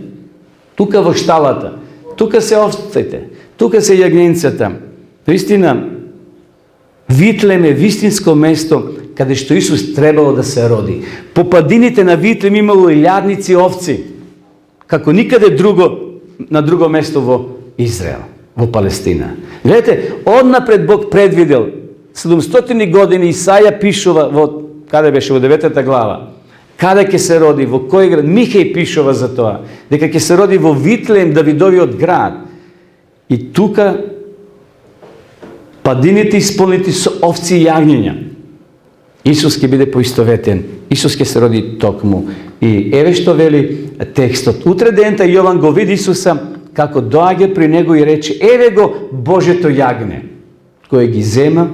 Тука во шталата, тука се овците, тука се јагненцата. Наистина, Витлем е вистинско место каде што Исус требало да се роди. По падините на Витлем имало илјадници овци, како никаде на друго место во Израел, во Палестина. Гледате, однапред Бог предвидел 700 години. Исаја пишува каде беше во 9 глава, каде ќе се роди, во кој град. Михеј пишува за тоа, дека ќе се роди во Витлем, Давидовиот град. И тука падините исполнети со овци и јагниња. Исус ќе биде поистоветен. Исус ќе се роди токму. И еве што вели текстот. Утре дента Јован го види Исуса како доаѓа при него и рече: еве го Божето јагне, кој ги зема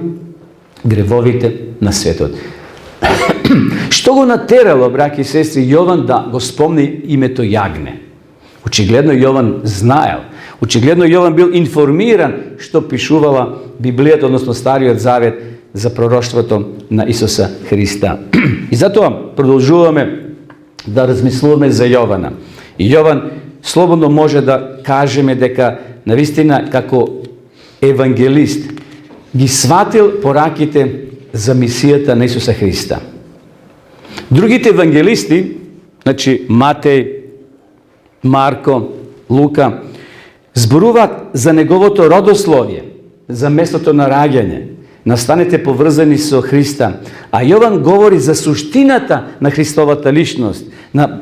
гревовите на светот. Што го натерало, браќи и сестри, Јован да го спомни името јагне? Очигледно Јован знаел. Очигледно Јован бил информиран што пишувала Библијата, односно Стариот Завет, за пророштвото на Исуса Христа. И затоа продолжуваме да размислуваме за Јована. И Јован слободно може да кажеме дека навистина како евангелист ги сватил пораките за мисијата на Исуса Христа. Другите евангелисти, значи Матеј, Марко, Лука, зборуваат за неговото родословие, за местото на раѓање, настанете поврзани со Христа. А Јован говори за суштината на Христовата личност, на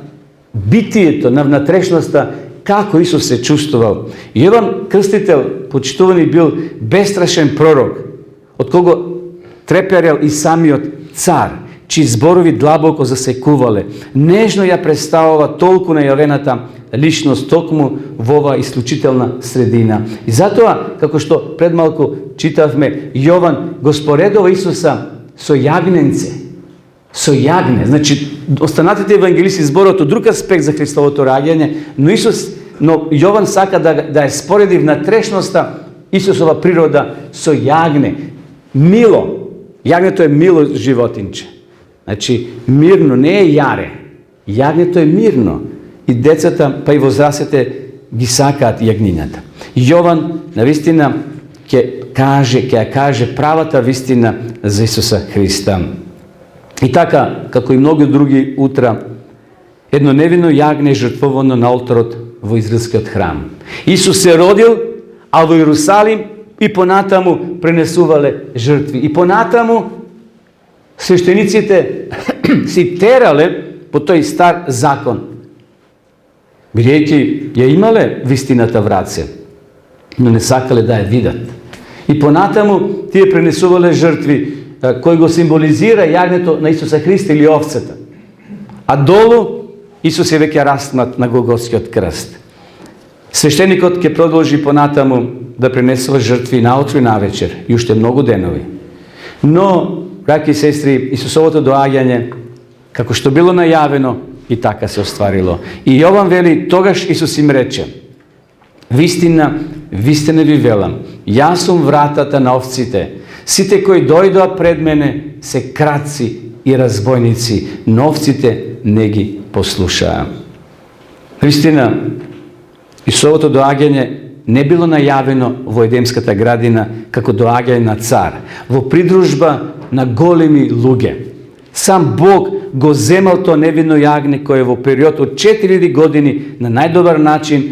битието, на внатрешноста, како Исус се чувствувал. Јован Крстител, почитувани, бил бестрашен пророк, од кого треперел и самиот цар, чии зборови длабоко засекувале. Нежно ја представува толку најавената личност токму во оваа исклучителна средина. И затоа, како што пред малку читавме, Јован го споредува Исуса со јагненце, со јагне. Значи, останатите евангелисти зборуваат од друг аспект за Христовото раѓање, но Јован сака да ја спореди внатрешноста Исусова природа со јагне. Мило. Јагнето е мило животинче. Значи, мирно, не е јаре. Јагнето е мирно. И децата, па и возрастите ги сакаат јагнињата. Јован навистина ќе каже правата вистина за Исуса Христа. И така, како и многу други утра, едно невино јагне жртвовано на олтарот во израелскиот храм. Исус се родил, а во Иерусалим и понатаму пренесувале жртви. И понатаму свештениците си терале по тој стар закон, бидејќи ја имале вистината в раце, но не сакале да ја видат. И понатаму тие пренесувале жртви кои го символизира јагнето на Исуса Христа или овцата. А долу Исус е веќе распнат на Голготскиот крст. Свештеникот ќе продолжи понатаму да пренесува жртви наутро и навечер и уште многу денови. Но, браќи и сестри, Исусовото доаѓање, како што било најавено, и така се остварило. И Јован вели, тогаш Исус им рече: вистина, вистина ви велам, јас сум вратата на овците. Сите кои дојдоа пред мене се крадци и разбойници, но овците не ги послушаа. Вистина, Исусовото доаѓање не било најавено во Едемската градина како доаѓање на цар, во придружба на големи луѓе. Сам Бог го земал то невинно јагне кое во период од 4000 години на најдобар начин,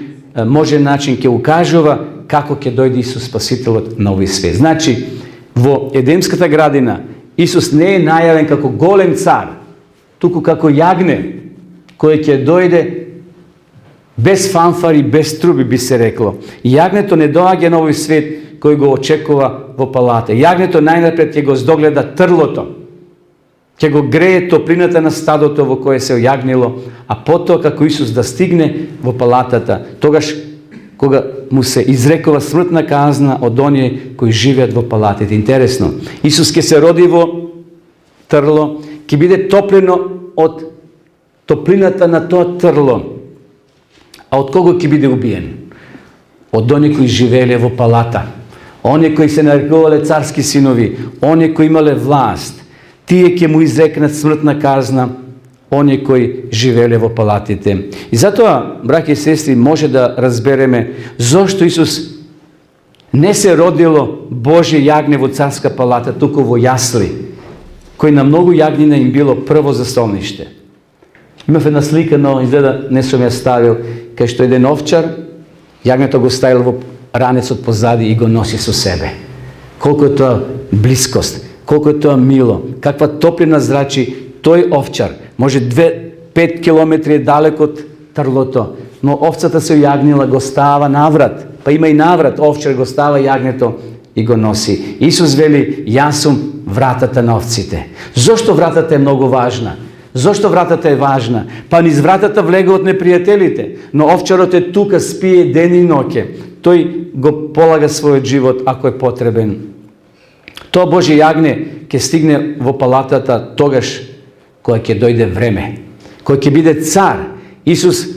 можен начин ќе укажува како ќе дојде Исус Спасителот на овој свет. Значи, во Едемската градина Исус не е најавен како голем цар, туку како јагне кој ќе дојде без фанфари, без труби, би се рекло. Јагнето не доаѓа на овој свет кој го очекува во палата. Јагнето најнапред ќе го здогледа трлото, ќе го грее топлината на стадото во кое се ојагнило, а потоа како Исус да стигне во палатата, тогаш кога му се изрекува смртна казна од оние кои живеат во палатите. Интересно, Исус ќе се роди во трло, ќе биде топлено од топлината на тоа трло. А од кого ќе биде убиен? Од оние кои живееле во палата, оние кои се нарекувале царски синови, оние кои имале власт. Тие ќе му изрекнат смртна казна, оние кои живееле во палатите. И затоа, браќи и сестри, може да разбереме зошто Исус не се родило Божје јагне во царска палата, туку во јасли, кој на многу јагнина им било прво застолниште. Имав една слика, но изгледа не сум ја ставил, кај што еден овчар, јагнето го ставил во ранецот позади и го носи со себе. Колку е тоа блискост, колку е тоа мило, каква топлина зрачи тој овчар. Може 5 километри далеко од трлото, но овцата се јагнила, го става наврат. Па има и наврат, овчар го става јагнето и го носи. Исус вели, јас сум вратата на овците. Зошто вратата е многу важна? Зошто вратата е важна? Па низ вратата влегаат непријателите, но овчарот е тука, спие ден и ноќе. Тој го полага својот живот ако е потребен. Тоа Божје јагне ќе стигне во палатата тогаш кога ќе дојде време, кој ќе биде цар. Исус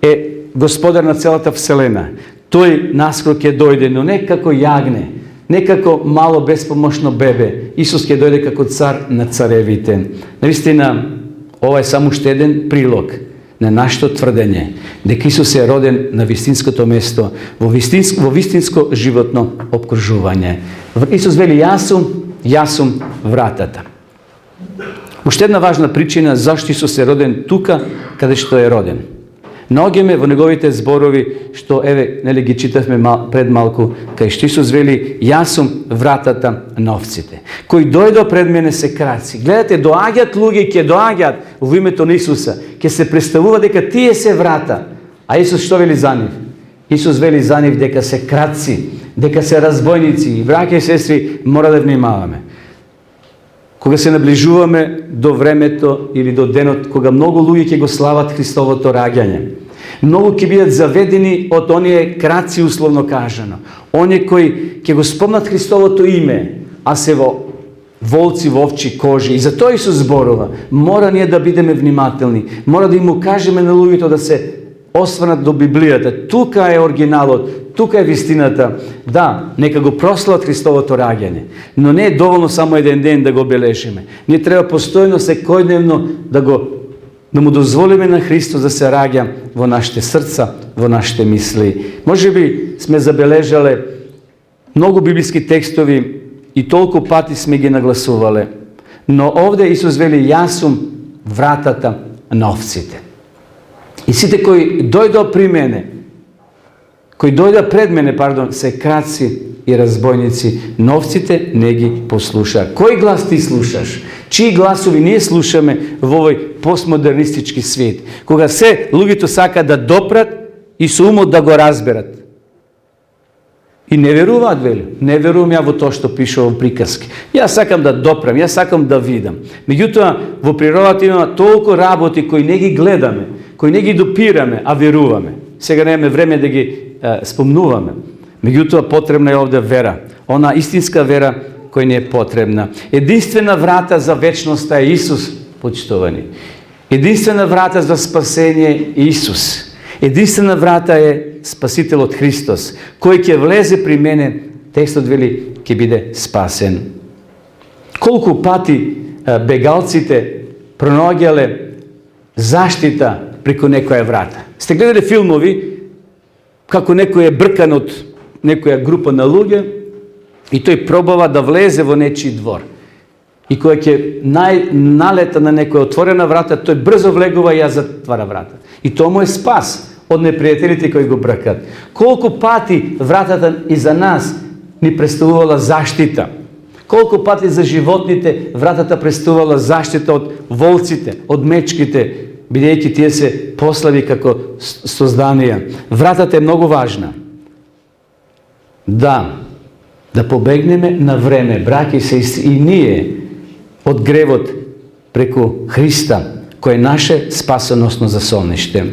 е господар на целата вселена. Тој наскоро ќе дојде, но не како јагне, не како мало безпомошно бебе. Исус ќе дојде како цар на царевите. Навистина, ова е само уште еден прилог на нашето тврдење дека Исус е роден на вистинското место, во вистинско животно обкружување. Исус вели, јас сум вратата. Уште една важна причина зашто Исус е роден тука каде што е роден. Наоѓаме во неговите зборови, што еве, нели ги читавме пред малку, кај што Исус вели, јас сум вратата на овците. Кој дојдо пред мене се краци. Гледате, доаѓаат луѓе, ќе доаѓаат во името на Исуса, ќе се представува дека тие се врата. А Исус што вели за нив? Исус вели за нив дека се краци, дека се разбойници. И браќа и сестри, мора да внимаваме. Кога се наближуваме до времето или до денот кога многу луѓе ќе го слават Христовото раѓање, многу ќе бидат заведени од оние краци, условно кажано, оние кои ќе го спомнат Христовото име, а се во волци во овчи кожи. И затоа Исус зборува, мора ние да бидеме внимателни, мора да им укажеме на луѓето да се осврнат до Библијата. Тука е оригиналот, тука е вистината. Да, нека го прослават Христовото раѓање, но не е доволно само еден ден да го бележиме. Ние треба постојно, секојдневно да го да му дозволиме на Христос да се раѓа во нашите срца, во нашите мисли. Може би сме забележале многу библиски текстови и толку пати сме ги нагласувале, но овде Исус вели: јас сум вратата на овците. И сите кои дојдоа при мене, кои дојда пред мене, се крадци и разбойници, но овците не ги послуша. Кој глас ти слушаш? Чии гласови ние слушаме во овој постмодернистички свет, кога се луѓето сакаат да допрат и со умот да го разберат? И не веруваат, вели. Не верувам ја во тоа што пише во приказки. Јас сакам да допрам, јас сакам да видам. Меѓутоа, во природата има толку работи кои не ги гледаме, кои не ги допираме, а веруваме. Сега немаме време да ги спомнуваме. Меѓутоа, потребна е овде вера. Она истинска вера која не е потребна. Единствена врата за вечноста е Исус, почитувани. Единствена врата за спасение е Исус. Единствена врата е Спасителот Христос, кој ќе влезе при мене, текстот вели, ќе биде спасен. Колку пати бегалците пронаоѓале заштита преку некоја врата. Сте гледале филмови како некој е бркан од некоја група на луѓе и тој пробава да влезе во нечи двор. И кој ќе налета на некоја отворена врата, тој брзо влегува и ја затвара врата. И тоа му е спас од непријателите кои го бркат. Колку пати вратата и за нас ни представувала заштита. Колку пати за животните вратата представувала заштита од волците, од мечките, бидејќи тие се послави како созданија. Вратата е многу важна. Да побегнеме на време, браќи се, и ние од гревот преку Христа, кој е наше спасоносно засолниште.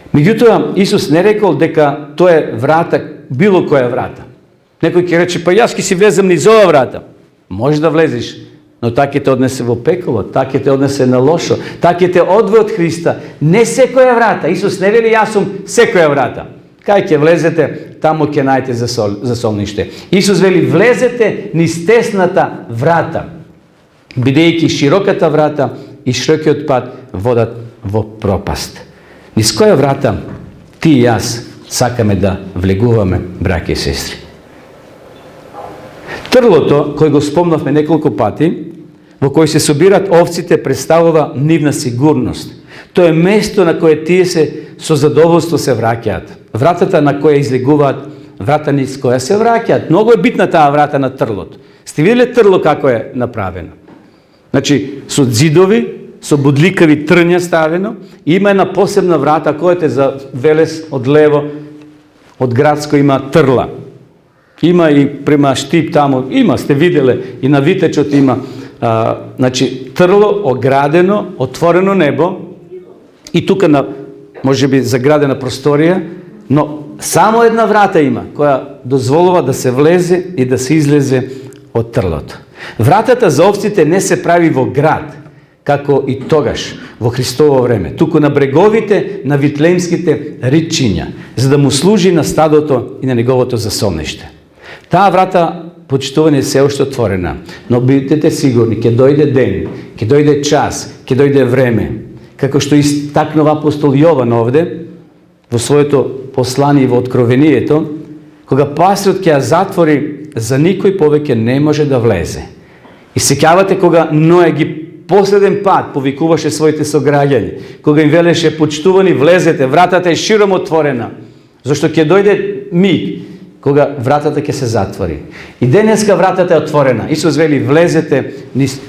Меѓутоа, Исус не рекол дека тоа е врата, било која врата. Некој ќе рече: па јас ќе си влезам низ ова врата. Може да влезеш, но таа ќе те однесе во пеколо, таа ќе те однесе на лошо, таа ќе те одвои од Христа. Не секоја врата. Исус не вели: јас сум секоја врата. Кај ќе влезете, таму ќе најдете засолниште. Исус вели: влезете низ тесната врата, бидејќи широката врата и широкиот пат водат во пропаст. Низ која врата ти и јас сакаме да влегуваме, браќи и сестри? Трлото, кој го спомнавме неколку пати, во кој се собират овците, представува нивна сигурност. Тоа е место на кое тие се со задоволство се враќаат. Вратата на која излегуваат, врата низ која се враќаат. Многу е битна таа врата на трлото. Сте виделе трло како е направено? Значи, со зидови, со будликави трња ставено, има една посебна врата, која е за Велес од лево, од градско има трла. Има и према Штип таму, има, сте виделе, и на Витечот има. Значи, трло, оградено, отворено небо, и тука на, може би, заградена просторија, но само една врата има, која дозволува да се влезе и да се излезе од трлото. Вратата за овците не се прави во град, како и тогаш, во Христово време, туку на бреговите на витлеемските ричиња, за да му служи на стадото и на неговото засолниште. Таа врата, почитување, се уште отворена, но бидете сигурни, ќе дојде ден, ќе дојде час, ќе дојде време, како што истакнува апостол Јован овде, во своето послание во Откровението, кога пасторот ќе ја затвори, за никој повеќе не може да влезе. И сеќавате кога Ное ги последен пат повикуваше своите сограѓани, кога им велеше: почитувани, влезете, вратата е широм отворена, зашто ќе дојде миг кога вратата ќе се затвори. И денеска вратата е отворена. Исус вели: влезете низ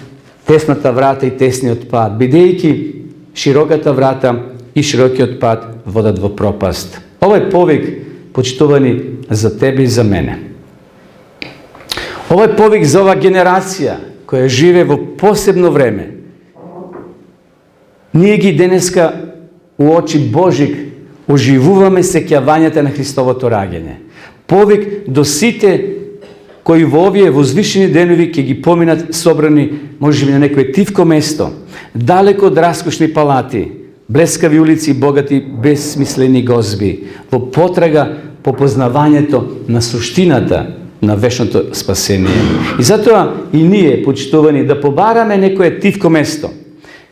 тесната врата и тесниот пат, бидејќи широката врата и широкиот пат водат во пропаст. Овој повик, почитувани, за тебе и за мене. Овој повик за ова генерација која живе во посебно време. Ние ги денеска у очи Божик оживуваме сеќавањата на Христовото раѓање. Повик до сите кои во овие возвишени денови ќе ги поминат собрани, може би на некој тивко место, далеко од раскошни палати, блескави улици и богати безсмислени гозби, во потрага по познавањето на суштината на вечното спасение. И затоа и ние, почитувани, да побараме некое тивко место,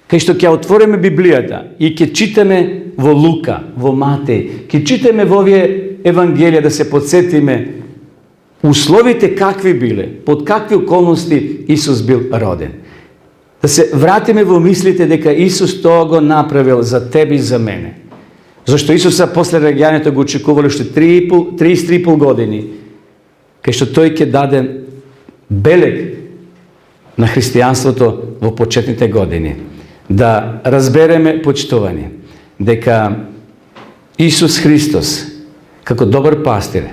кај што ќе отвориме Библијата и ќе читаме во Лука, во Матеј, ќе читаме во овие Евангелија да се подсетиме условите какви биле, под какви околности Исус бил роден. Да се вратиме во мислите дека Исус тоа го направил за тебе и за мене. Зашто Исуса после раѓањето го очекувале уште 33,5 години, кај што тој ќе даде белег на христијанството во почетните години. Да разбереме, почитувани, дека Исус Христос, како добар пастир,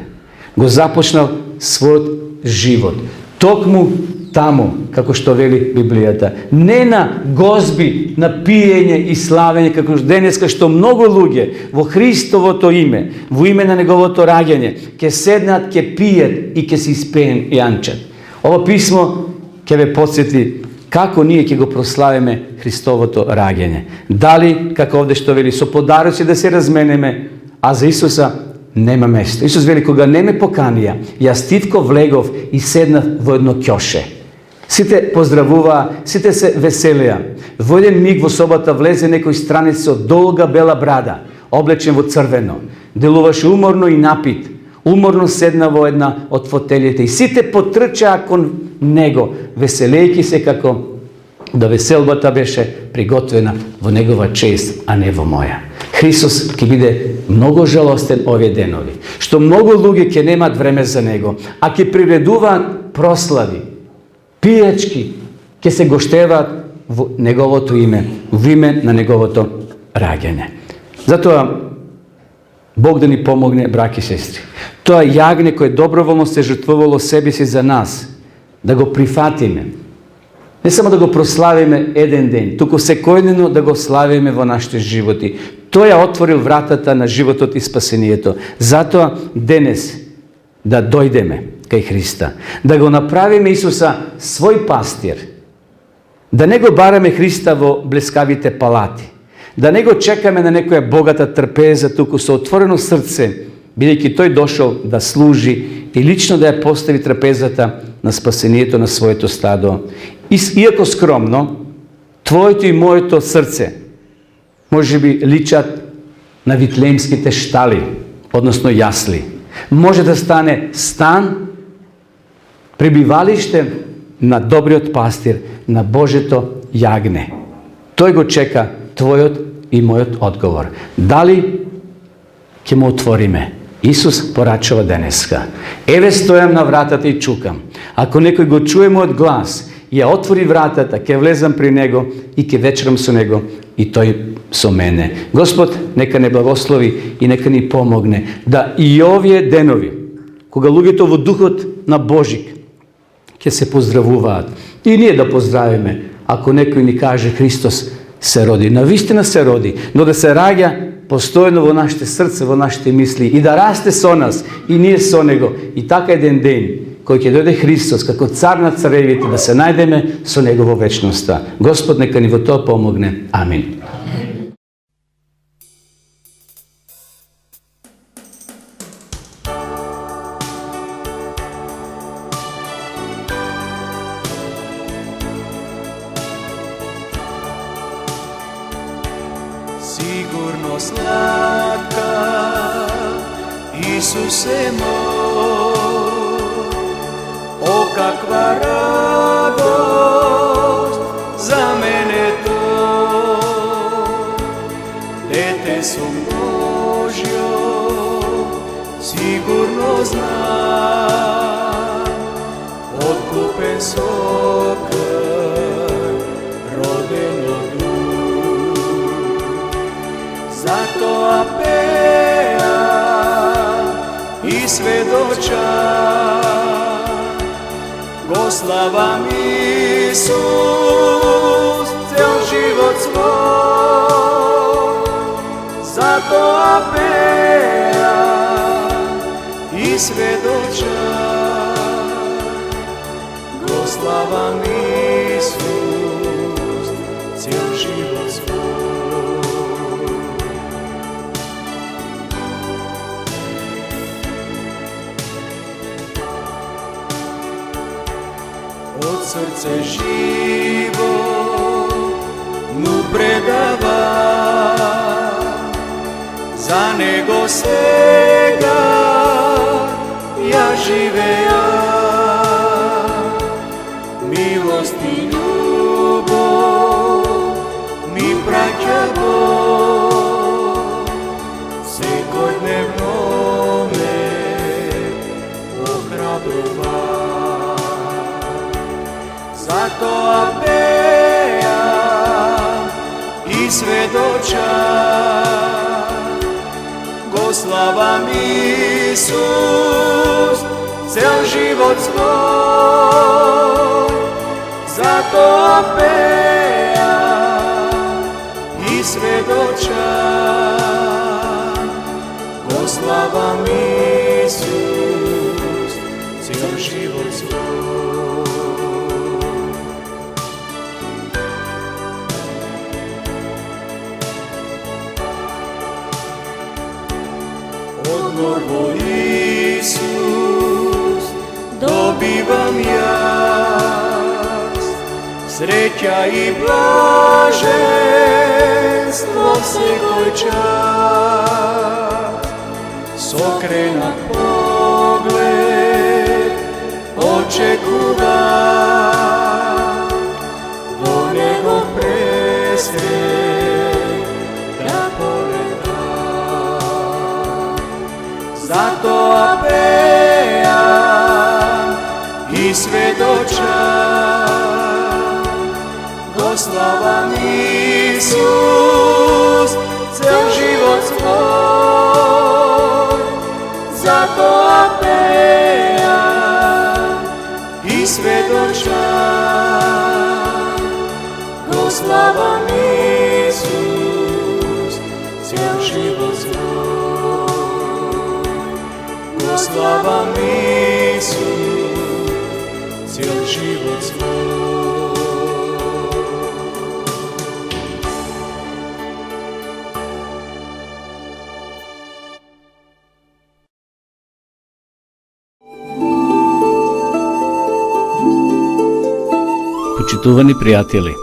го започнал својот живот. Токму таму, како што вели Библијата. Не на гозби, на пиење и славење, како денеска што многу луѓе во Христовото име, во име на Неговото раѓање, ќе седнат, ќе пијат и ќе се испеен јанчат. Ова писмо ќе ве подсети како ние ќе го прославиме Христовото раѓање. Дали, како овде што вели, со подароци да се разменеме, а за Исуса нема место. Исус вели, кога не ме поканија, јас титко влегов и седнав во едно ќоше. Сите поздравуваа, сите се веселеа. Во еден миг во собата влезе некој странец со долга бела брада, облечен во црвено. Делуваше уморно и напит. Уморно седна во една од фотелите и сите потрчаа кон него, веселејќи се како да веселбата беше приготвена во негова чест, а не во моја. Христос ќе биде многу жалостен овие денови, што многу луѓе ќе немат време за него, а ќе приредуваат прослави, пијачки, ќе се гоштеваат во неговото име, во име на неговото раѓање. Затоа Бог да ни помогне, браќи и сестри. Тоа јагне кое доброволно се жртвувало себе си за нас, да го прифатиме. Не само да го прославиме еден ден, туку секојдневно да го славиме во нашите животи. Тој ја отворил вратата на животот и спасението. Затоа денес да дојдеме кај Христа, да го направиме Исуса свој пастир, да не го бараме Христа во блескавите палати, да не го чекаме на некоја богата трпеза, туку со отворено срце, бидејќи тој дошол да служи и лично да ја постави трпезата на спасението на своето стадо. Иако скромно, твоето и моето срце може би личат на витлеемските штали, односно јасли. Може да стане стан, пребивалиште на добриот пастир, на Божето јагне. Тој го чека твојот и мојот одговор. Дали ќе му отвориме? Исус порачува денеска. Еве стојам на вратата и чукам. Ако некој го чуе мојот глас, ја отвори вратата, ќе влезам при него и ќе вечерам со него и тој со мене. Господ нека не благослови и нека ни помогне да и овие денови, кога луѓето во духот на Божик ќе се поздравуваат, и ние да поздравиме, ако некој ни каже Христос се роди. Навистина се роди, но да се раѓа постојано во нашите срце, во нашите мисли и да расте со нас и ние со него. И така еден ден кој ќе дојде Христос како цар на царевите, да се најдеме со него во вечноста. Господ нека ни во тоа помогне. Амин. Сигурно сладка, Исусе мој, о каква радост за мене тој. Дете сум Божјо, сигурно знам, откупен со крв, роден од Дух. Затоа пеа и сведочам, го славам Исус цел живот свой. Затоа пеа и сведочам, го славам Исус цел живот свой. Од срце живо му za nego svega ja živeja. Milost i ljubov mi praća Bog, svakodnevno me ohrabrova. Zato apeja i svedoča, go slavam Isus, cel život svoj. Zato apeja i svedoča, go slavam Isus, cel život svoj. Odmor vo Isus dobivam jas, sreća i blaženstvo svekoj čas. Sokrenat pogled očekuvam, do njegov presret da pogledam. Zato apejam i svedočam, go slavam Isus, cel život svoj. Zato apejam i svedočam, go slavam Isus, cel život svoj. Go slavam Isus, cel život svoj. Почитувани пријатели,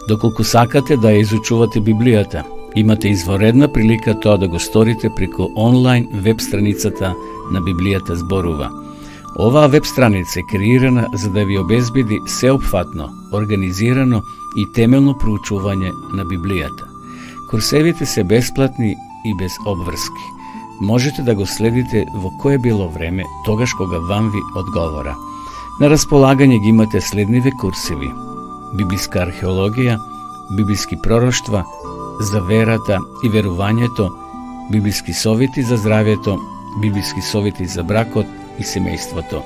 доколку сакате да ја изучувате Библијата, имате изворедна прилика тоа да го сторите преку онлайн веб страницата на Библијата зборува. Оваа веб страница е креирана за да ви обезбеди сеопфатно, организирано и темелно проучување на Библијата. Курсевите се бесплатни и без обврски. Можете да го следите во кое било време, тогаш кога вам ви одговора. На располагање ги имате следниве курсеви: библиска археологија, библиски пророштва, за верата и верувањето, библиски совети за здравјето, библиски совети за бракот и семејството.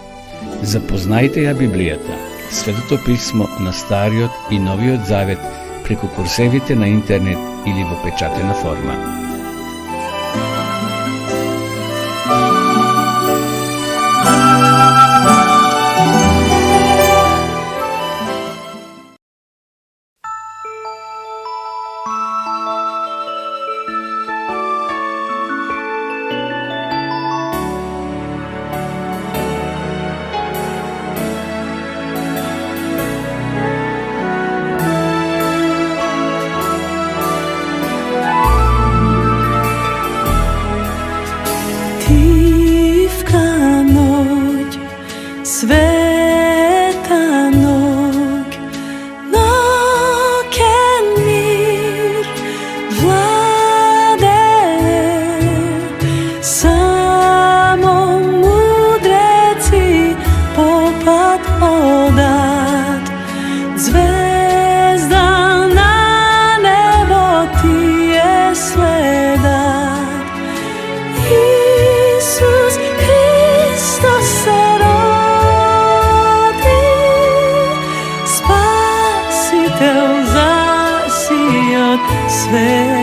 Запознајте ја Библијата, Светото писмо на Стариот и Новиот Завет преку курсевите на интернет или во печатена форма. Sve